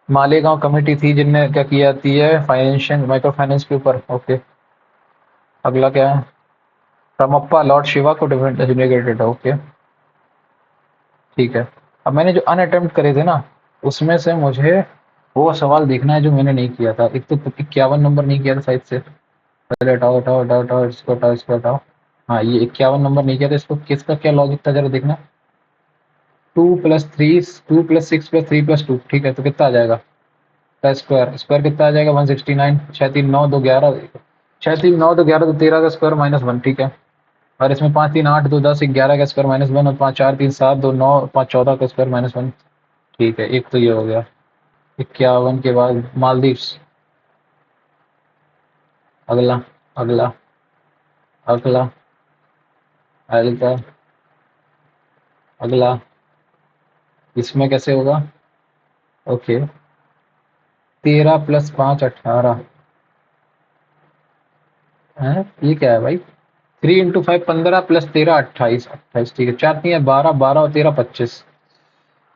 A: मालेगांव कमेटी थी जिनने क्या किया जाती है, फाइनेंशियल माइक्रो फाइनेंस के ऊपर। ओके, अगला क्या है, रमप्पा लॉर्ड शिवा को डिफरेंट डेजिग्नेटेड है। ओके, ठीक है। अब मैंने जो अनअटेम्प्ट करे थे ना, उसमें से मुझे वो सवाल देखना है जो मैंने नहीं किया था। एक तो 51 नंबर नहीं किया था साइड से, पहले हटाओ हटाओ हटाओ हटाओ, इसको हटाओ इसको हटाओ। हाँ, ये 51 नंबर नहीं किया था, इसको किसका क्या लॉजिक था जरा देखना। 2+3, 2+6+3+2, ठीक है, तो कितना आ जाएगा का स्क्वायर, स्क्वायर कितना आ जाएगा 169, 6 3 9 2 11, 6 3 9 2 11 तो 13 का स्क्वायर -1, ठीक है। और इसमें 5 3 8 2 10 11 का स्क्वायर -1, और 5 4 3 7 2 9 5 14 का स्क्वायर -1। ठीक है, एक तो ये हो गया। 51 के बाद मालदीव्स। अगला, अगला, अगला, अगला, अगला। इसमें कैसे होगा। ओके, 13+5 18 है, ये क्या है भाई। 3 × 5 15 +13 28, 28, ठीक है। 4 3 है 12, 12 और 13 25,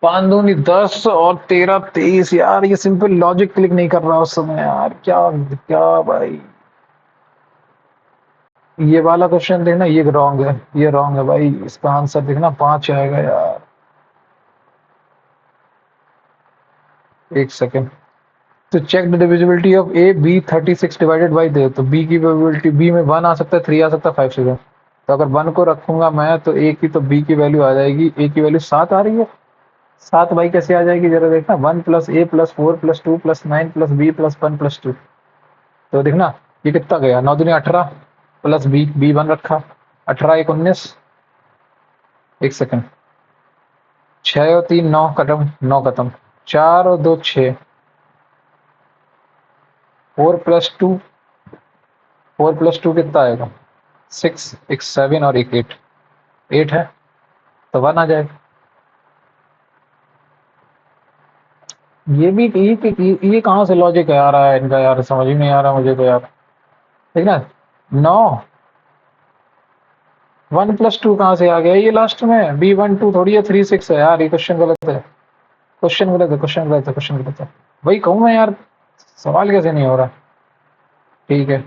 A: 5 दूनी 10 और 13 23। यार ये सिंपल लॉजिक क्लिक नहीं कर रहा उस समय यार, क्या क्या भाई। ये वाला क्वेश्चन देखना, ये रॉन्ग है, ये रॉन्ग है भाई। इसका आंसर देखना 5 आएगा यार। एक सेकेंड, तो check the divisibility of A B 36 divided by they, तो बी की डिविजिबिलिटी, बी में 1 आ सकता है, 3 आ सकता है, 5 से। तो अगर 1 को रखूंगा मैं तो ए की, तो बी की वैल्यू आ जाएगी, ए की वैल्यू 7 आ रही है। 7 भाई कैसे आ जाएगी जरा देखना, 1+a+4+2+9+b+1+2। तो देखना ये कितना गया, 9 दूनी 18 प्लस बी, बी 1 रखा, 18 1 19। एक सेकंड, 6 और 3 9 खत्म, 9 खत्म, 4 और 2 6, 4+2, 4+2 कितना आएगा 6, एक 7 और एक 8, 8 है तो 1 आ जाएगा। ये भी ये कहाँ से लॉजिक आ रहा है इनका यार, समझ ही नहीं आ रहा मुझे तो यार। देखना 9, 1+2 कहाँ से आ गया ये लास्ट में, B12 थोड़ी है, 3 6 है यार। ये क्वेश्चन गलत है, क्वेश्चन गलत है, क्वेश्चन गलत है, क्वेश्चन गलत है। वही कहूँ मैं यार, सवाल कैसे नहीं हो रहा। ठीक है,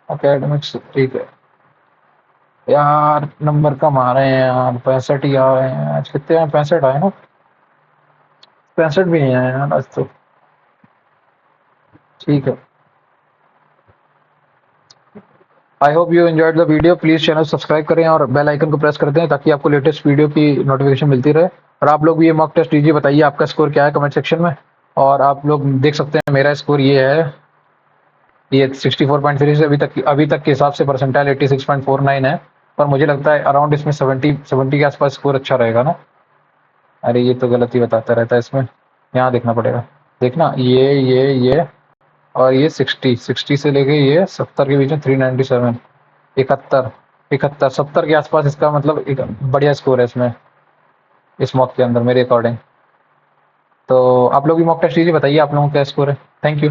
A: एकेडमिक्स ठीक है। यार नंबर कम आ रहे हैं यार, 65 ही आ रहे हैं आज। कितने हैं, 65 आए ना, 65 भी नहीं आए यार आज तो। ठीक है, I hope you enjoyed the video. Please channel subscribe करें और बेल आइकन को प्रेस कर दें ताकि आपको लेटेस्ट वीडियो की नोटिफिकेशन मिलती रहे। और आप लोग भी ये मॉक टेस्ट कीजिए, बताइए आपका स्कोर क्या है कमेंट सेक्शन में। और आप लोग देख सकते हैं मेरा स्कोर ये है, ये 64.3 से अभी तक के हिसाब से परसेंटाइल 86.49 है। पर मुझे लगता है अराउंड इसमें 70 के आसपास स्कोर अच्छा रहेगा ना। अरे ये तो गलत ही बताता रहता है इसमें, यहाँ देखना पड़ेगा। देखना ये और ये 60 से लेके ये 70 के बीच में 397, 71, 71, 70 के आसपास इसका मतलब एक बढ़िया स्कोर है इसमें, इस मॉक के अंदर मेरे अकॉर्डिंग। तो आप लोग भी मॉक टेस्ट लीजिए, बताइए आप लोगों का क्या स्कोर है। Thank you.